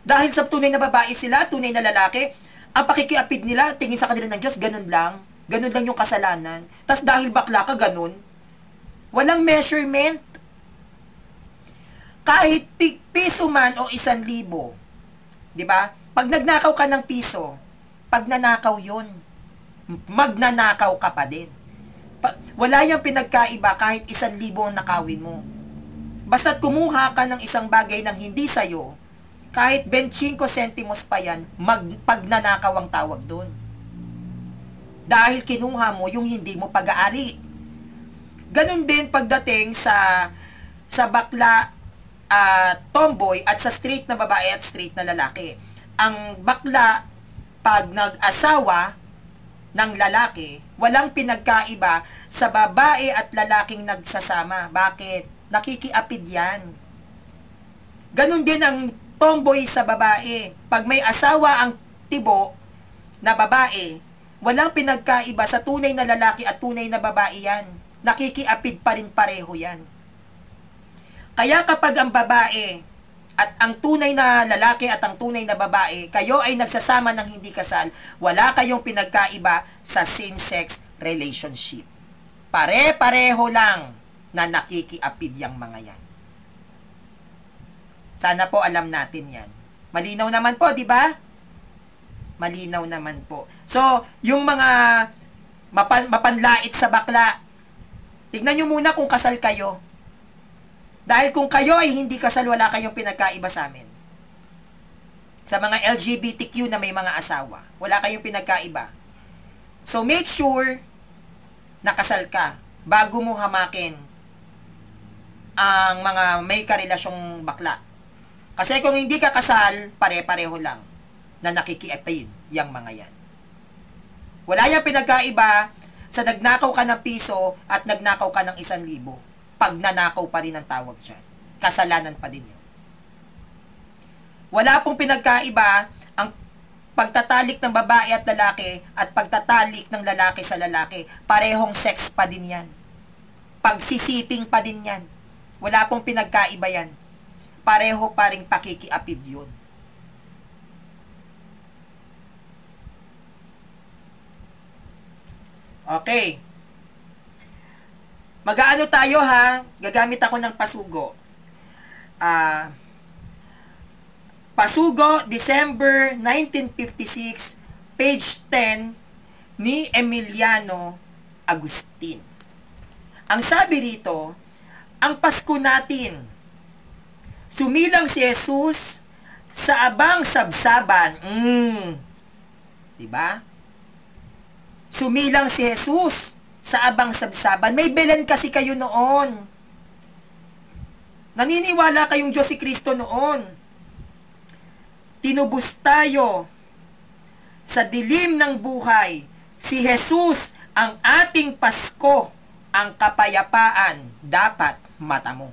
Dahil sa tunay na babae sila, tunay na lalaki, ang pakikiapid nila, tingin sa kanila ng Diyos, ganun lang. Ganun lang yung kasalanan. Tas dahil bakla ka, ganun. Walang measurement. Kahit piso man o 1,000, di ba? Pag nagnakaw ka ng piso, pag nanakaw yun, magnanakaw ka pa din. Wala yung pinagkaiba kahit 1,000 ang nakawin mo. Basta't kumuha ka ng isang bagay ng hindi sa'yo, kahit 25 centimos pa yan, pagnanakaw ang tawag doon. Dahil kinuha mo yung hindi mo pag-aari. Ganon din pagdating sa bakla, tomboy at sa straight na babae at straight na lalaki. Ang bakla, pag nag-asawa ng lalaki, walang pinagkaiba sa babae at lalaking nagsasama. Bakit? Nakikiapid yan. Ganon din ang tomboy sa babae. Pag may asawa ang tibo na babae, walang pinagkaiba sa tunay na lalaki at tunay na babae yan. Nakikiapid pa rin pareho yan. Kaya kapag ang babae at ang tunay na lalaki at ang tunay na babae, kayo ay nagsasama ng hindi kasal, wala kayong pinagkaiba sa same-sex relationship. Pare-pareho lang na nakikiapid yang mga yan. Sana po alam natin yan. Malinaw naman po, di ba? Malinaw naman po. So, yung mga mapanlait sa bakla, tignan nyo muna kung kasal kayo. Dahil kung kayo ay hindi kasal, wala kayong pinagkaiba sa amin. Sa mga LGBTQ na may mga asawa, wala kayong pinagkaiba. So, make sure na kasal ka bago mo hamakin ang mga may karelasyong bakla. Kasi kung hindi ka kasal, pare-pareho lang na nakikiapid yung mga yan. Wala yung pinagkaiba sa nagnakaw ka ng piso at nagnakaw ka ng 1,000. Pag nanakaw pa rin ang tawag dyan. Kasalanan pa din yun. Wala pong pinagkaiba ang pagtatalik ng babae at lalaki at pagtatalik ng lalaki sa lalaki. Parehong sex pa din yan. Pagsisiping pa din yan. Wala pong pinagkaiba yan. Pareho pa ring pakikiapid yun. Okay. Mag-aano tayo ha? Gagamit ako ng pasugo. Pasugo, December 1956, page 10 ni Emiliano Agustin. Ang sabi rito, ang Pasko natin, sumilang si Jesus sa abang sabsaban. Diba? Sumilang si Jesus sa abang sabsaban. May Belen kasi kayo noon. Naniniwala kayong Diyos si Kristo noon. Tinubos tayo sa dilim ng buhay. Si Jesus ang ating Pasko, ang kapayapaan dapat matamo.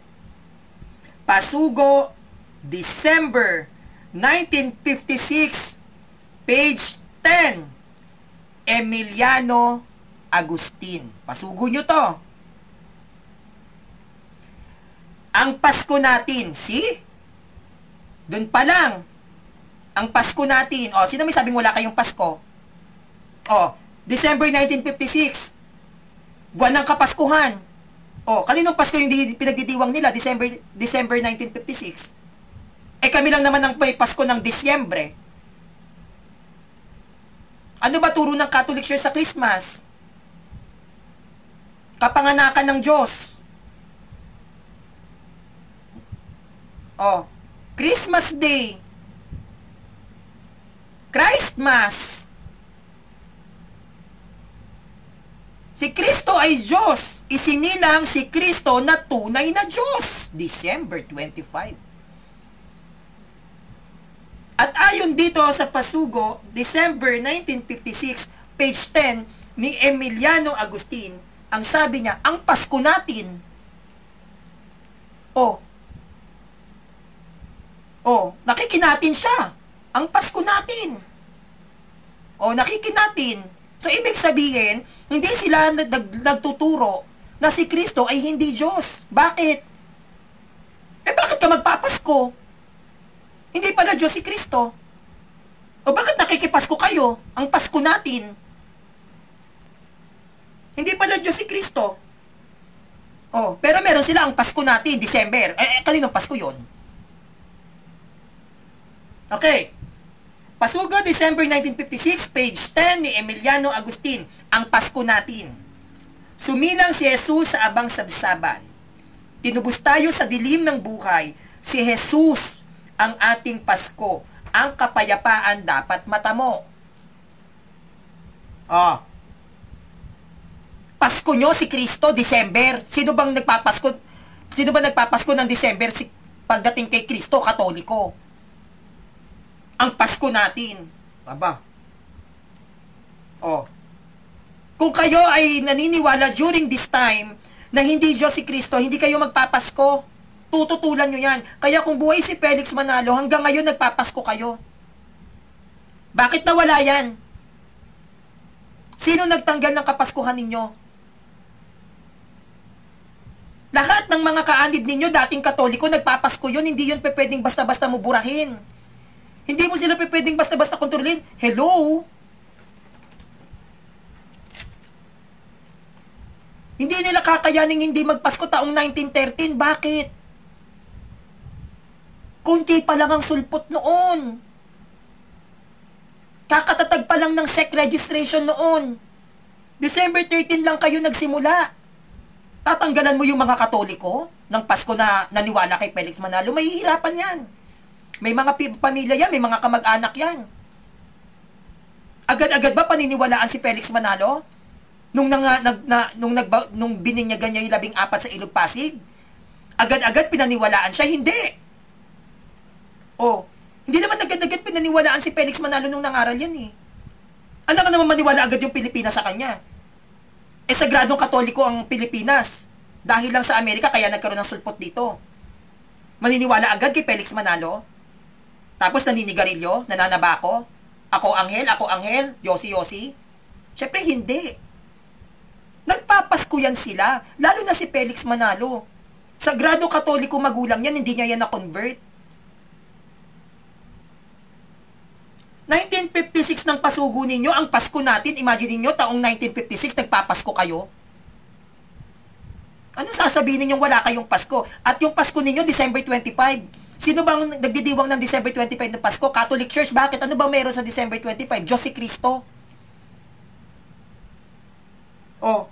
Pasugo, December 1956, page 10, Emiliano Agustin. Pasugo nyo to. Ang Pasko natin, see? Doon pa lang. Ang Pasko natin. O, sino may sabing wala kayong Pasko? O, December 1956. Buwan ng Kapaskuhan. O, kaninong Pasko yung pinagdidiwang nila? December 1956. Eh, kami lang naman ang may Pasko ng Disyembre. Ano ba turo ng Catholic Church sa Christmas? Kapanganakan ng Diyos. Oh, Christmas Day. Christmas. Si Kristo ay Diyos. Isinilang si Kristo na tunay na Diyos. December 25. At ayon dito sa Pasugo, December 1956, page 10 ni Emiliano Agustin, ang sabi niya, ang Pasko natin. Nakikinatin siya. Ang Pasko natin. Nakikinatin. So, ibig sabihin, hindi sila nagtuturo na si Kristo ay hindi Diyos. Bakit? Bakit ka magpapasko? Hindi pala Diyos si Kristo. O bakit nakikipasko kayo? Ang Pasko natin. Hindi pala Diyos si Kristo. Pero meron sila ang Pasko natin, December. Kaninong Pasko yon? Okay. Pasugo, December 1956, page 10 ni Emiliano Agustin. Ang Pasko natin. Sumilang si Jesus sa abang sabsaban. Tinubos tayo sa dilim ng buhay. Si Jesus ang ating Pasko, ang kapayapaan dapat matamo. Pasko nyo si Kristo, December. Sino bang nagpapasko? Sino ba nagpapasko ng December pagdating kay Kristo, Katoliko? Ang Pasko natin. Kung kayo ay naniniwala during this time na hindi Diyos si Kristo, hindi kayo magpapasko. Tututulan nyo yan. Kaya kung buhay si Felix Manalo, hanggang ngayon nagpapasko kayo. Bakit nawala yan? Sino nagtanggal ng kapaskuhan ninyo? Lahat ng mga kaanib ninyo, dating Katoliko, nagpapasko yun. Hindi yun pwedeng basta-basta mo burahin. Hindi mo sila pwedeng basta-basta kontrolin. Hello? Hindi nila kakayaning hindi magpasko taong 1913. Bakit? Kunti pa lang ang sulpot noon. Kakatatag pa lang ng SEC registration noon. December 13 lang kayo nagsimula. Tatanggalan mo yung mga Katoliko ng Pasko na naniwala kay Felix Manalo. Mahihirapan yan. May mga pamilya yan, may mga kamag-anak yan. Agad-agad ba paniniwalaan si Felix Manalo? Nung bininyagan niya yung 14 sa Ilog Pasig? Agad-agad pinaniwalaan siya? Hindi. Hindi naman agad-agad pinaniwalaan si Felix Manalo nung nangaral yan eh. Alam ka naman maniwala agad yung Pilipinas sa kanya. Sagradong Katoliko ang Pilipinas. Dahil lang sa Amerika, kaya nagkaroon ng sulpot dito. Maniniwala agad kay Felix Manalo? Tapos naninigarilyo, nananabako, ako anghel, yosi. Siyempre hindi. Nagpapasko yan sila, lalo na si Felix Manalo. Sagrado Katoliko magulang yan, hindi niya yan na-convert. 1956 ng pasugo ninyo, ang Pasko natin, imagine niyo taong 1956, nagpapasko kayo. Anong sasabihin ninyong wala kayong Pasko? At yung Pasko ninyo, December 25. Sino bang nagdidiwang ng December 25 na Pasko? Catholic Church. Bakit? Ano bang meron sa December 25? Diyos si Kristo. Oh.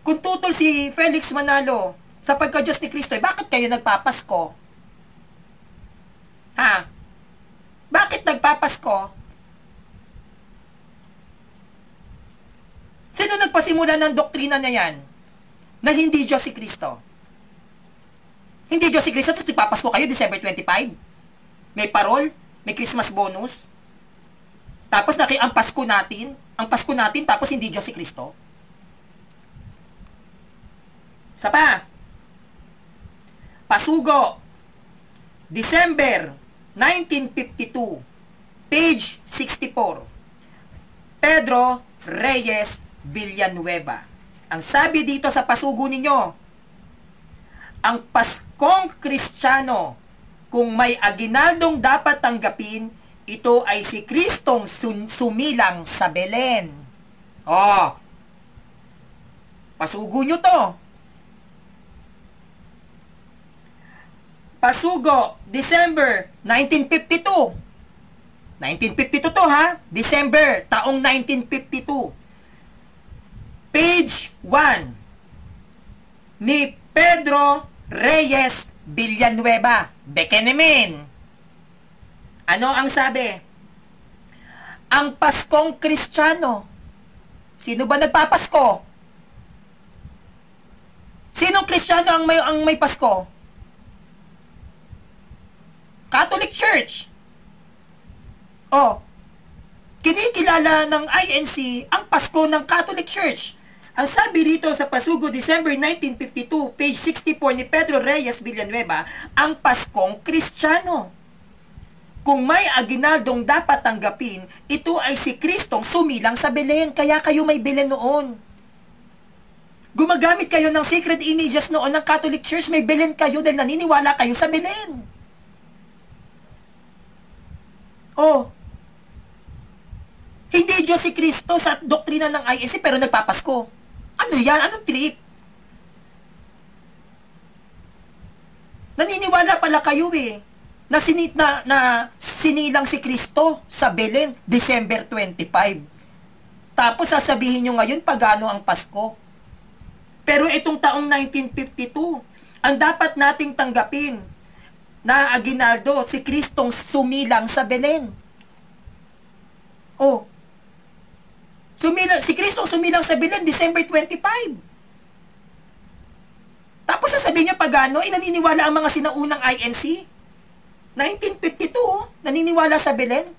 Kung tutol si Felix Manalo sa pagka-Diyos ni Kristo, bakit kayo nagpapasko? Ha? Bakit nagpapasko? Sino nagpasimula ng doktrina na yan? Na hindi Diyos si Kristo? Hindi Diyos si Kristo, tapos ipapasko kayo December 25? May parol? May Christmas bonus? Tapos ang Pasko natin, tapos hindi Diyos si Kristo? Isa pa. Pasugo. December 1952. Page 64. Pedro Reyes Villanueva. Ang sabi dito sa pasugo ninyo, ang Paskong Kristiyano, kung may aginaldong dapat tanggapin, ito ay si Kristong sumilang sa Belen. Oh, pasugo nyo to. Pasugo, December 1952. 1952 to ha, December, taong 1952. Page 1 ni Pedro Reyes Villanueva, Bekenemen. Ano ang sabi? Ang Paskong Kristiyano. Sino ba nagpapasko? Sinong Kristiyano ang may Pasko? Catholic Church. Oh, kinikilala ng INC ang Pasko ng Catholic Church. Ang sabi rito sa pasugo December 1952, page 64 ni Pedro Reyes Villanueva, ang Paskong Kristiyano. Kung may aginaldong dapat tanggapin, ito ay si Kristong sumilang sa Belen, kaya kayo may Belen noon. Gumagamit kayo ng sacred images noon ng Catholic Church, may Belen kayo dahil naniniwala kayo sa Belen. Oh, hindi Diyos si Kristo sa doktrina ng INC pero nagpapasko. Ano yan? Anong trip? Naniniwala pala kayo na sinilang si Kristo sa Belen December 25. Tapos sasabihin nyo ngayon pagano ang Pasko. Pero itong taong 1952, ang dapat nating tanggapin na aginaldo si Kristong sumilang sa Belen. Oh, si Kristong sumilang sa Belen, December 25. Tapos sasabihin niya pagano, naniniwala ang mga sinaunang INC. 1952, naniniwala sa Belen.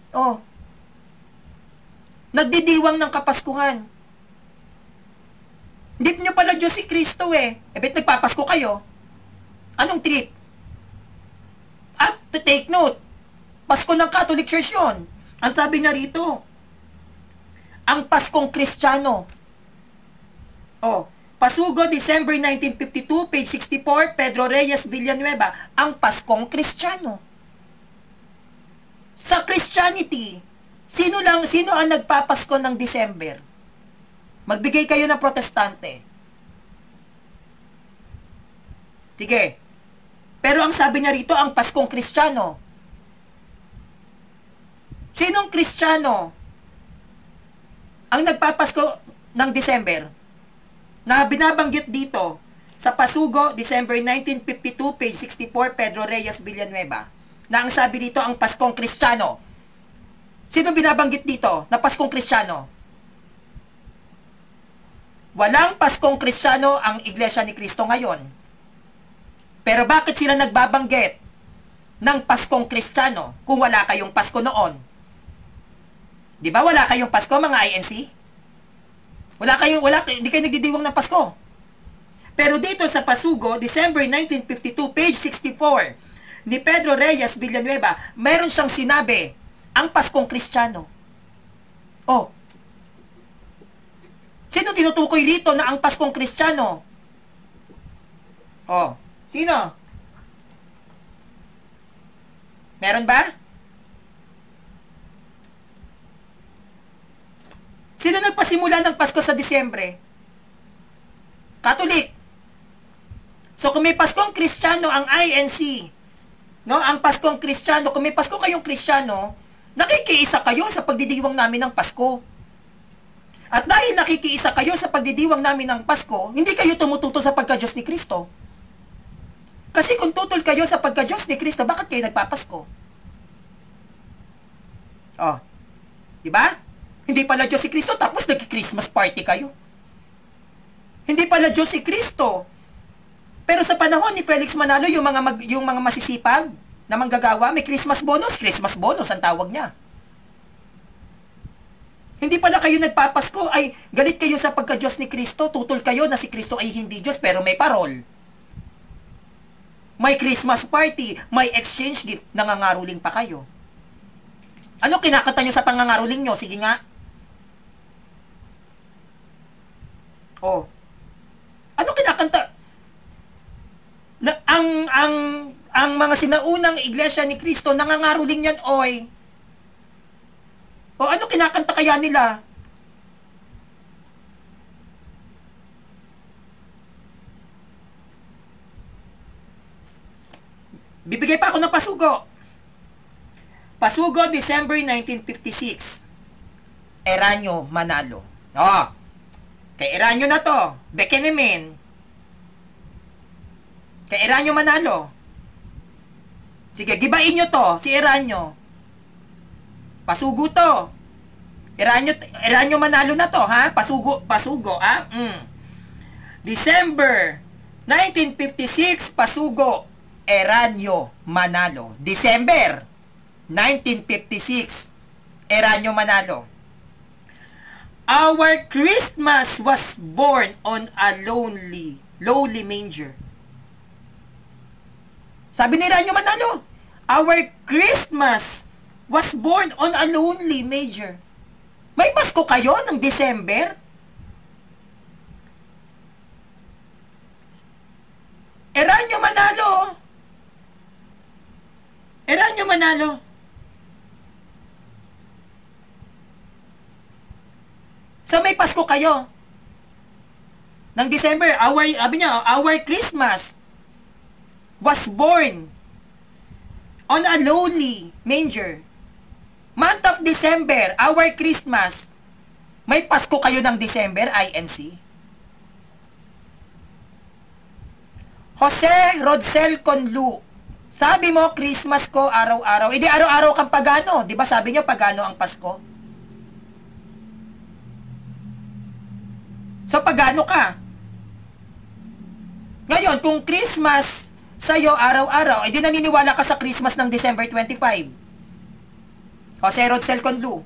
Oh. Nagdidiwang ng Kapaskuhan. Hindi nyo pala Diyos si Kristo bet nagpapasko kayo. Anong trip? At to take note, Pasko ng Catholic Church yun. Ang sabi niya rito, ang Paskong Kristiyano. Oh, pasugo December 1952, page 64, Pedro Reyes Villanueva, ang Paskong Kristiyano. Sa Christianity, sino ang nagpapasko ng December? Magbigay kayo ng protestante. Sige. Pero ang sabi niya rito, ang Paskong Kristiyano. Sinong Kristiyano ang nagpapasko ng December? Na binabanggit dito sa pasugo, December 1952, page 64, Pedro Reyes Villanueva, na ang sabi dito, ang Paskong Kristiyano. Sino binabanggit dito na Paskong Kristiyano? Walang Paskong Kristiyano ang Iglesia ni Cristo ngayon. Pero bakit sila nagbabanggit ng Paskong Kristiyano kung wala kayong Pasko noon? Di ba wala kayong Pasko, mga INC? Hindi kayo nagdidiwang ng Pasko. Pero dito sa pasugo, December 1952, page 64, ni Pedro Reyes Villanueva, meron siyang sinabi, ang Paskong Kristiyano. Oh, sino tinutukoy rito na ang Paskong Kristiyano? Oh, sino? Meron ba? Sino nagpasimula ng Pasko sa Disyembre? Katolik. So kung may Paskong Kristiyano ang INC, no, ang Paskong Kristiyano, kung may Pasko kayong Kristiyano, nakikiisa kayo sa pagdidiwang namin ng Pasko. At dahil nakikiisa kayo sa pagdidiwang namin ng Pasko, hindi kayo tumututo sa pagka-Diyos ni Kristo. Kasi kung tutol kayo sa pagka-Diyos ni Kristo, bakit kayo nagpapasko? Oh, di ba? Hindi pala Diyos si Kristo, tapos nag-Christmas party kayo. Hindi pala Diyos si Kristo. Pero sa panahon ni Felix Manalo, yung mga masisipag na manggagawa, may Christmas bonus ang tawag niya. Hindi pala kayo nagpapasko, ay galit kayo sa pagka-Diyos ni Kristo, tutol kayo na si Kristo ay hindi Diyos, pero may parol. May Christmas party, may exchange gift, nangangaruling pa kayo. Ano kinakanta nyo sa pangangaruling nyo? Sige nga. Oh. Ano kinakanta? Ang mga sinaunang iglesia ni Kristo, nangangaruling yan, oy. O ano kinakanta kaya nila? Bibigay pa ako ng pasugo. Pasugo, December 1956. Eranio Manalo. Oh, kay Eranio na to. Bekenemen. Kay Eranio Manalo. Sige, gibain nyo to, si Eranio. Pasugo to. Eranio Manalo na to, ha? Pasugo, ha? December 1956, pasugo, Eranio Manalo. December 1956, Eranio Manalo. Our Christmas was born on a lowly manger. Sabi ni Eranio Manalo, our Christmas was born on a lonely manger. May Pasko kayo ng December? Eranio Manalo. Eranio Manalo. So may Pasko kayo ng December. Our Christmas was born on a lowly manger. Month of December, our Christmas. May Pasko kayo ng December, INC? Jose Rodsel Conlu. Sabi mo, Christmas ko araw-araw. Hindi araw-araw kang pagano. Di ba sabi niyo, pagano ang Pasko? So, pagano ka? Ngayon, kung Christmas sa'yo araw-araw, edi naniniwala ka sa Christmas ng December 25. Jose Rodsel Conlu.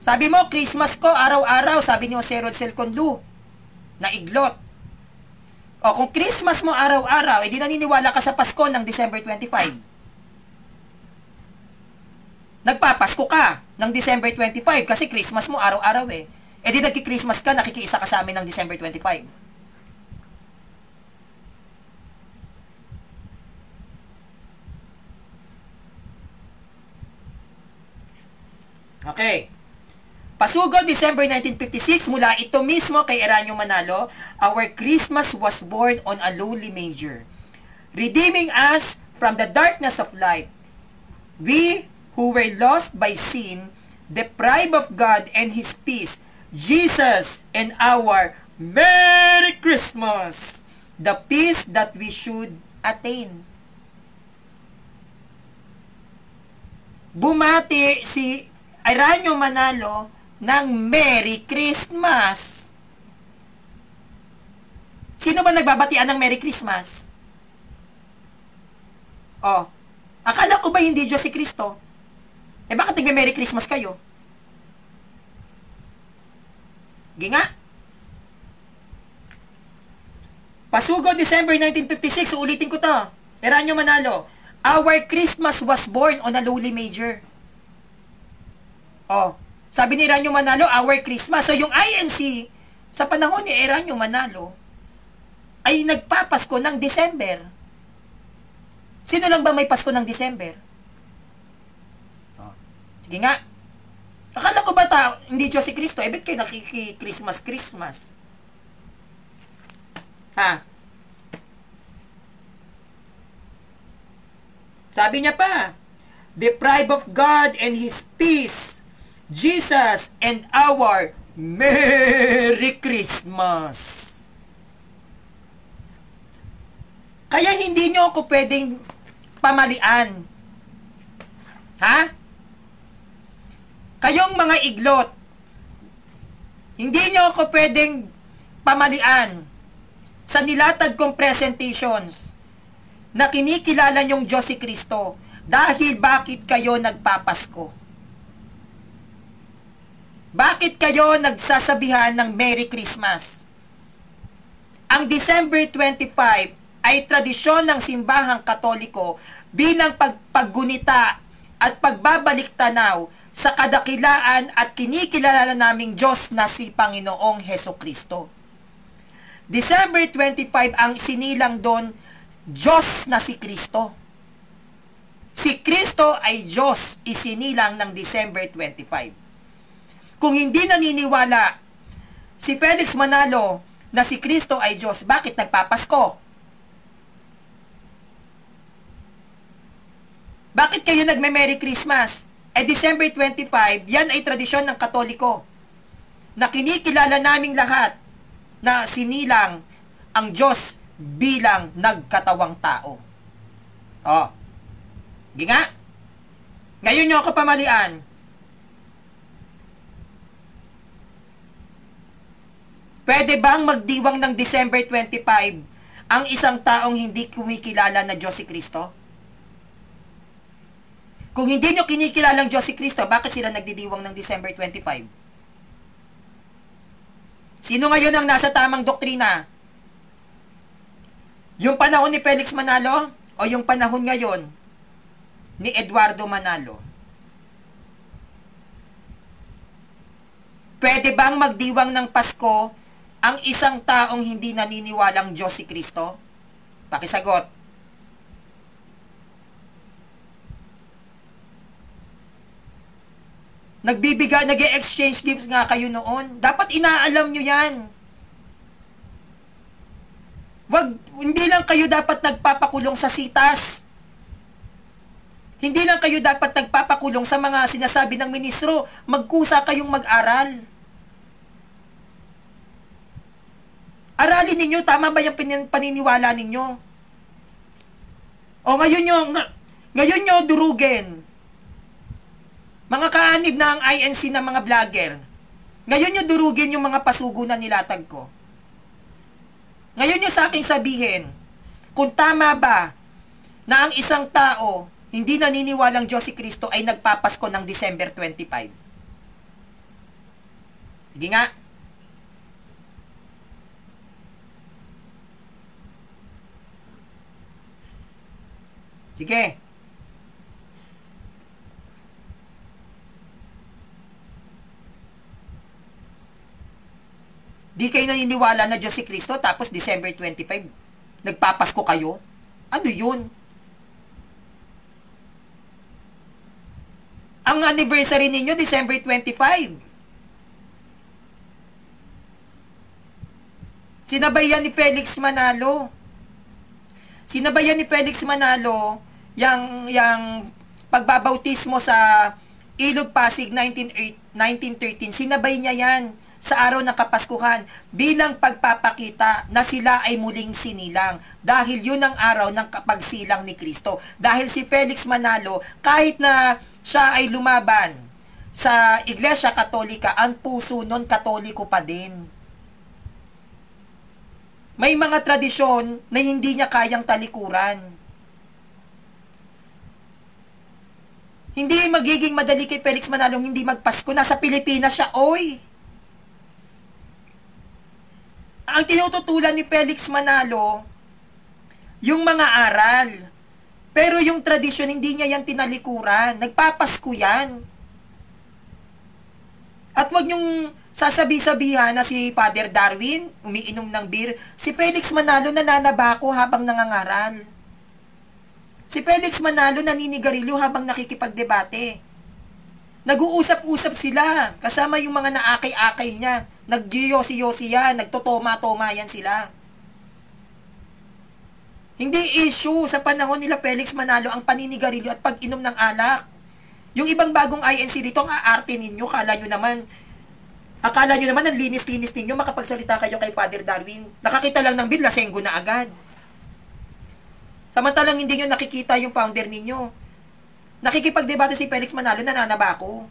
Sabi mo, Christmas ko araw-araw, sabi ni Jose Rodsel Conlu, na iglot. O kung Christmas mo araw-araw, edi naniniwala ka sa Pasko ng December 25. Nagpapasko ka ng December 25 kasi Christmas mo araw-araw eh. Edi nagki-Christmas ka, nakikiisa ka sa amin ng December 25. Okay. Pasugo, December 1956, mula ito mismo kay Eranio Manalo, our Christmas was born on a lowly manger, redeeming us from the darkness of life. We who were lost by sin, deprived of God and His peace, Jesus and our Merry Christmas, the peace that we should attain. Bumati si Eranio Manalo ng Merry Christmas. Sino ba nagbabatian ng Merry Christmas? Oh, akala ko ba hindi Diyos si Kristo? Eh bakit nagme-Merry Christmas kayo? Ginga? Pasugo, December 1956, ulitin ko to. Eranio Manalo, our Christmas was born on a lowly major. Oh, sabi ni Eranio Manalo, our Christmas. So yung INC, sa panahon ni Eranio Manalo, ay nagpapasko ng December. Sino lang ba may Pasko ng December? Oh, sige nga. Akala ko ba hindi Diyos si Kristo? Ba't kayo nakiki-Christmas? Ha? Sabi niya pa, deprive of God and His peace, Jesus and our Merry Christmas. Kaya hindi nyo ako pwedeng pamalian. Ha? Kayong mga iglot, hindi nyo ako pwedeng pamalian sa nilatag kong presentations na kinikilala nyong Diyos si Kristo dahil bakit kayo nagpapasko? Bakit kayo nagsasabihan ng Merry Christmas? Ang December 25 ay tradisyon ng simbahang Katoliko bilang paggunita at pagbabalik tanaw sa kadakilaan at kinikilala naming Diyos na si Panginoong Hesukristo. December 25 ang sinilang doon, Diyos na si Kristo. Si Kristo ay Diyos, isinilang ng December 25. Kung hindi naniniwala si Felix Manalo na si Kristo ay Diyos, bakit nagpapasko? Bakit kayo nagme-Merry Christmas? December 25, yan ay tradisyon ng Katoliko na kinikilala naming lahat na sinilang ang Diyos bilang nagkatawang tao. Oh. Di nga? Ngayon nyo ako pamalian. Pwede bang magdiwang ng December 25 ang isang taong hindi kumikilala na Diyos si Kristo? Kung hindi nyo kinikilalang Diyos si Kristo, bakit sila nagdidiwang ng December 25? Sino ngayon ang nasa tamang doktrina? Yung panahon ni Felix Manalo o yung panahon ngayon ni Eduardo Manalo? Pwede bang magdiwang ng Pasko ang isang taong hindi naniniwalang Diyos si Kristo? Pakisagot. Nag-exchange gifts nga kayo noon. Dapat inaalam nyo yan. Hindi lang kayo dapat nagpapakulong sa sitas. Hindi lang kayo dapat nagpapakulong sa mga sinasabi ng ministro. Magkusa kayong mag-aral. Aralin ninyo, tama ba yung paniniwala ninyo? O ngayon nyo durugin. Mga kaanib na ang INC ng mga vlogger. Ngayon nyo durugin yung mga pasugo na nilatag ko. Ngayon nyo sa aking sabihin, kung tama ba na ang isang tao hindi naniniwalang Diyos si Kristo ay nagpapasko ng December 25. Hindi nga. Sige. Di kayo naniniwala na Diyos si Kristo, tapos December 25, nagpapasko kayo? Ano yun? Ang anniversary ninyo, December 25. Sinabayan ni Felix Manalo. Sinabayan ni Felix Manalo yang pagbabautismo sa Ilog Pasig 1913. Sinabay niya yan sa araw ng Kapaskuhan bilang pagpapakita na sila ay muling sinilang dahil yun ang araw ng kapagsilang ni Kristo. Dahil si Felix Manalo, kahit na siya ay lumaban sa Iglesia Katolika, ang puso nun Katoliko pa din. May mga tradisyon na hindi niya kayang talikuran. Hindi magiging madali kay Felix Manalo hindi magpasko. Nasa Pilipinas siya, oy! Ang tinututulan ni Felix Manalo, yung mga aral. Pero yung tradisyon, hindi niya yan tinalikuran. Nagpapasko yan. At wag niyong sasabi-sabihan na si Father Darwin, umiinom ng beer, si Felix Manalo nananabako habang nangangaral. Si Felix Manalo naninigarilyo habang nakikipagdebate. Nag-uusap-usap sila, kasama yung mga naakay-akay niya. Nag-yosi-yosi yan, nagtotoma-toma yan sila. Hindi issue sa panahon nila Felix Manalo ang paninigarilyo at pag-inom ng alak. Yung ibang bagong INC rito, ang aarte ninyo, akala nyo naman ang linis-linis ninyo, makapagsalita kayo kay Father Darwin. Nakakita lang ng bill, lasenggo na agad. Samantalang hindi nyo nakikita yung founder ninyo. Nakikipagdebate si Felix Manalo, nananabako.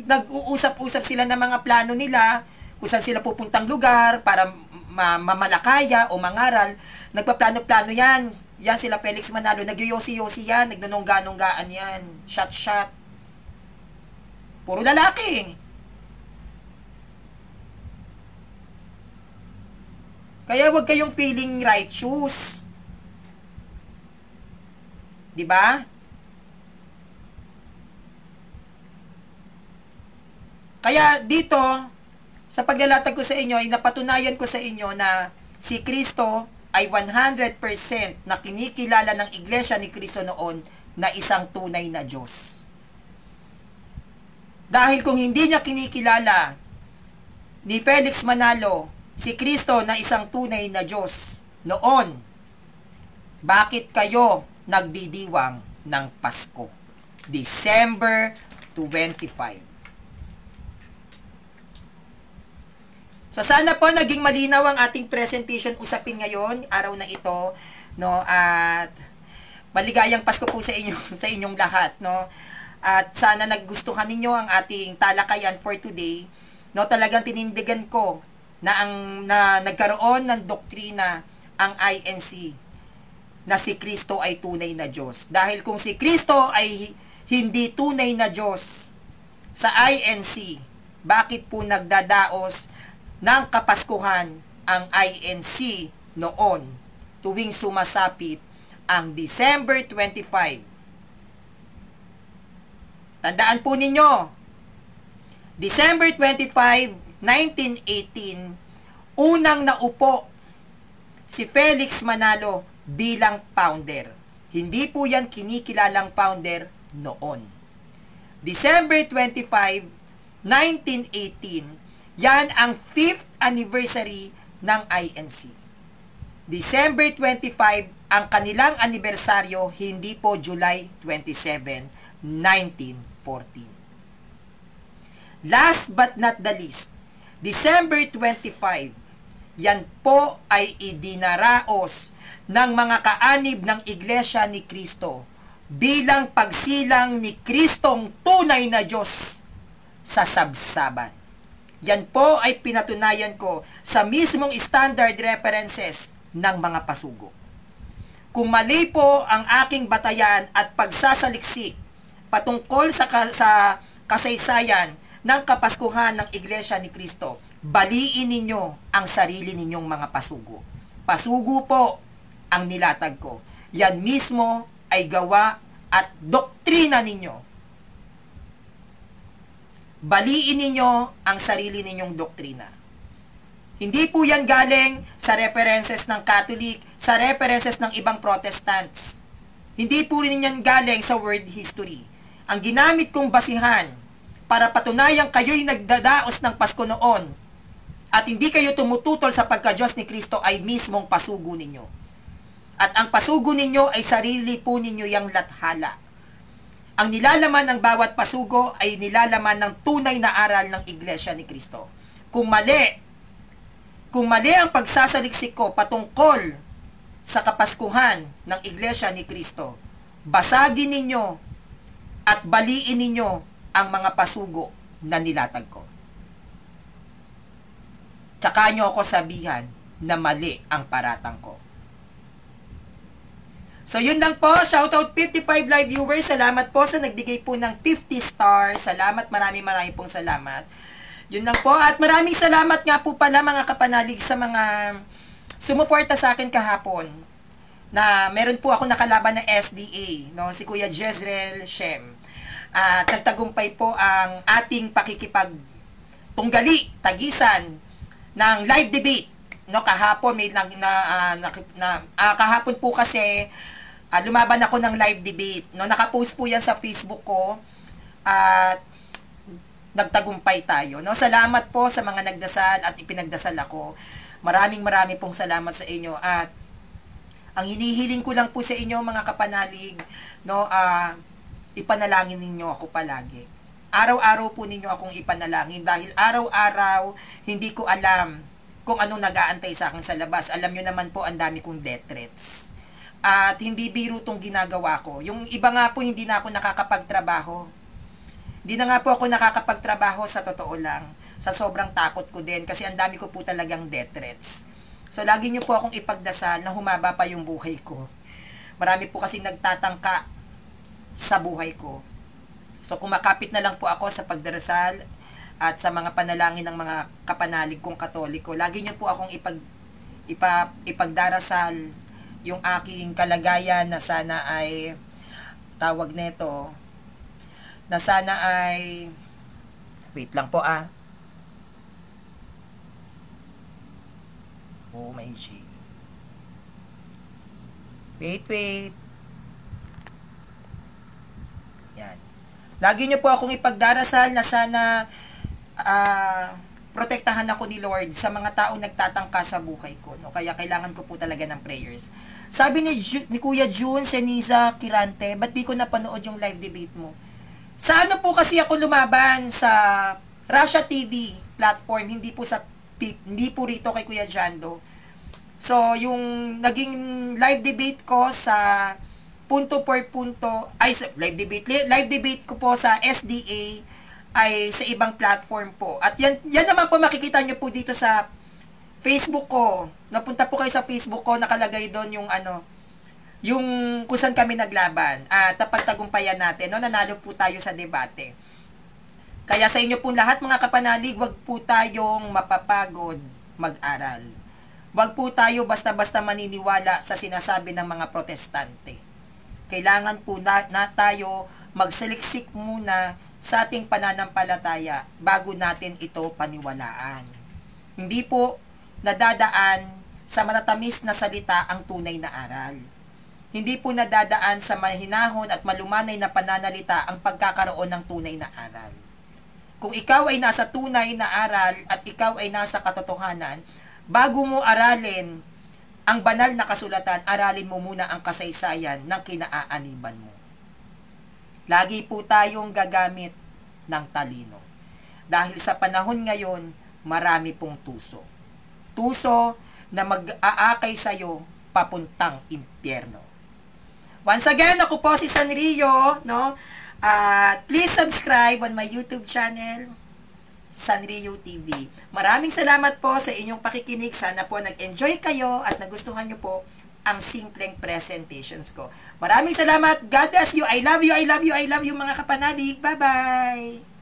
Nag-uusap-usap sila ng mga plano nila, kung saan sila pupuntang lugar para mamalakaya o mangaral. Nagpaplano-plano yan. Yan sila Felix Manalo. Nagyoyosi-yosi yan. Nagnunongga-nonggaan yan. Shot-shot. Puro lalaki. Kaya wag kayong feeling righteous. Diba? Kaya dito, sa paglalatag ko sa inyo, ay napatunayan ko sa inyo na si Kristo ay 100% na kinikilala ng Iglesia ni Kristo noon na isang tunay na Diyos. Dahil kung hindi niya kinikilala ni Felix Manalo si Kristo na isang tunay na Diyos noon, bakit kayo nagdidiwang ng Pasko? December 25. So sana po naging malinaw ang ating presentation usapin ngayon, araw na ito, no? At maligayang Pasko po sa inyo, sa inyong lahat, no? At sana naggustuhan ninyo ang ating talakayan for today, no? Talagang tinindigan ko na nagkaroon ng doktrina ang INC na si Kristo ay tunay na Diyos. Dahil kung si Kristo ay hindi tunay na Diyos sa INC, bakit po nagdadaos ng Kapaskuhan ang INC noon tuwing sumasapit ang December 25? Tandaan po ninyo, December 25, 1918, unang naupo si Felix Manalo bilang founder. Hindi po yan kinikilalang founder noon. December 25, 1918, yan ang 5th anniversary ng INC. December 25 ang kanilang anibersaryo, hindi po July 27, 1914. Last but not the least, December 25, yan po ay idinaraos ng mga kaanib ng Iglesia ni Kristo bilang pagsilang ni Kristong tunay na Diyos sa sabsaban. Yan po ay pinatunayan ko sa mismong standard references ng mga pasugo. Kung mali po ang aking batayan at pagsasaliksik patungkol sa kasaysayan ng Kapaskuhan ng Iglesia ni Kristo, baliin ninyo ang sarili ninyong mga pasugo. Pasugo po ang nilatag ko. Yan mismo ay gawa at doktrina ninyo. Baliin ninyo ang sarili ninyong doktrina. Hindi po yan galing sa references ng Catholic, sa references ng ibang Protestants. Hindi po rin yan galing sa world history. Ang ginamit kong basihan para patunayang kayo'y nagdadaos ng Pasko noon at hindi kayo tumututol sa pagka-Diyos ni Kristo ay mismong pasugo ninyo. At ang pasugo ninyo ay sarili po ninyo yang lathala. Ang nilalaman ng bawat pasugo ay nilalaman ng tunay na aral ng Iglesia ni Kristo. Kung mali ang pagsasaliksik ko patungkol sa Kapaskuhan ng Iglesia ni Kristo, basagin ninyo at baliin ninyo ang mga pasugo na nilatag ko. Tsaka nyo ako sabihan na mali ang paratang ko. So, yun lang po. Shoutout 55 live viewers. Salamat po sa nagbigay po ng 50 stars. Salamat. Maraming pong salamat. Yun lang po. At maraming salamat nga po pala mga kapanalig sa mga sumuporta sa akin kahapon. na meron po ako nakalaban na SDA, no, si Kuya Jezreel Shem. At nagtagumpay po ang ating pakikipagtunggali, tagisan ng live debate. No, kahapon may kahapon po kasi lumaban ako ng live debate. No, nakapost po yan sa Facebook ko at nagtagumpay tayo. No, salamat po sa mga nagdasal at ipinagdasal ako. Maraming pong salamat sa inyo at ang hinihiling ko lang po sa inyo mga kapanalig, no, ipanalangin ninyo ako palagi. Araw-araw po ninyo akong ipanalangin dahil araw-araw hindi ko alam kung anong nag-aantay sa akin sa labas. Alam nyo naman po, ang dami kong death threats. At hindi biro tong ginagawa ko. Yung iba nga po, hindi na ako nakakapagtrabaho. Hindi na nga po ako nakakapagtrabaho sa totoo lang. Sa sobrang takot ko din kasi ang dami ko po talagang death threats. So, lagi nyo po akong ipagdasal na humaba pa yung buhay ko. Marami po kasi nagtatangka sa buhay ko. So, kumakapit na lang po ako sa pagdarasal at sa mga panalangin ng mga kapanalig kong Katoliko. Lagi nyo po akong ipagdarasal yung aking kalagayan na sana ay tawag neto, na sana ay wait lang po oh my G. Wait. Yan. Lagi nyo po akong ipagdarasal na sana protektahan ako ni Lord sa mga taong nagtatangka sa buhay ko. No? Kaya kailangan ko po talaga ng prayers. Sabi ni Kuya June Seniza Kirante, ba't di ko napanood yung live debate mo? Sa ano po kasi ako lumaban sa Russia TV platform, hindi po rito kay Kuya Jando. So, yung naging live debate ko sa punto por punto, live debate ko po sa SDA ay sa ibang platform po. At yan naman po makikita nyo po dito sa Facebook ko. Napunta po kayo sa Facebook ko, nakalagay doon yung kung saan kami naglaban. At napagtagumpayan natin, no, nanalo po tayo sa debate. Kaya sa inyo po lahat mga kapanalig, wag po tayong mapapagod mag-aral. Wag po tayo basta-basta maniniwala sa sinasabi ng mga protestante. Kailangan po na tayo magsaliksik muna sa ating pananampalataya bago natin ito paniwalaan. Hindi po nadadaan sa matatamis na salita ang tunay na aral. Hindi po nadadaan sa mahinahon at malumanay na pananalita ang pagkakaroon ng tunay na aral. Kung ikaw ay nasa tunay na aral at ikaw ay nasa katotohanan, bago mo aralin ang banal na kasulatan, aralin mo muna ang kasaysayan ng kinaaaniban mo. Lagi po tayong gagamit ng talino. Dahil sa panahon ngayon, marami pong tuso. Tuso na mag-aakay sa'yo papuntang impyerno. Once again, ako po si Sanrio, no? Please subscribe on my YouTube channel, Sanrio TV. Maraming salamat po sa inyong pakikinig. Sana po nag-enjoy kayo at nagustuhan nyo po ang simpleng presentations ko. Maraming salamat. God bless you. I love you, I love you, I love you mga kapanalig. Bye-bye!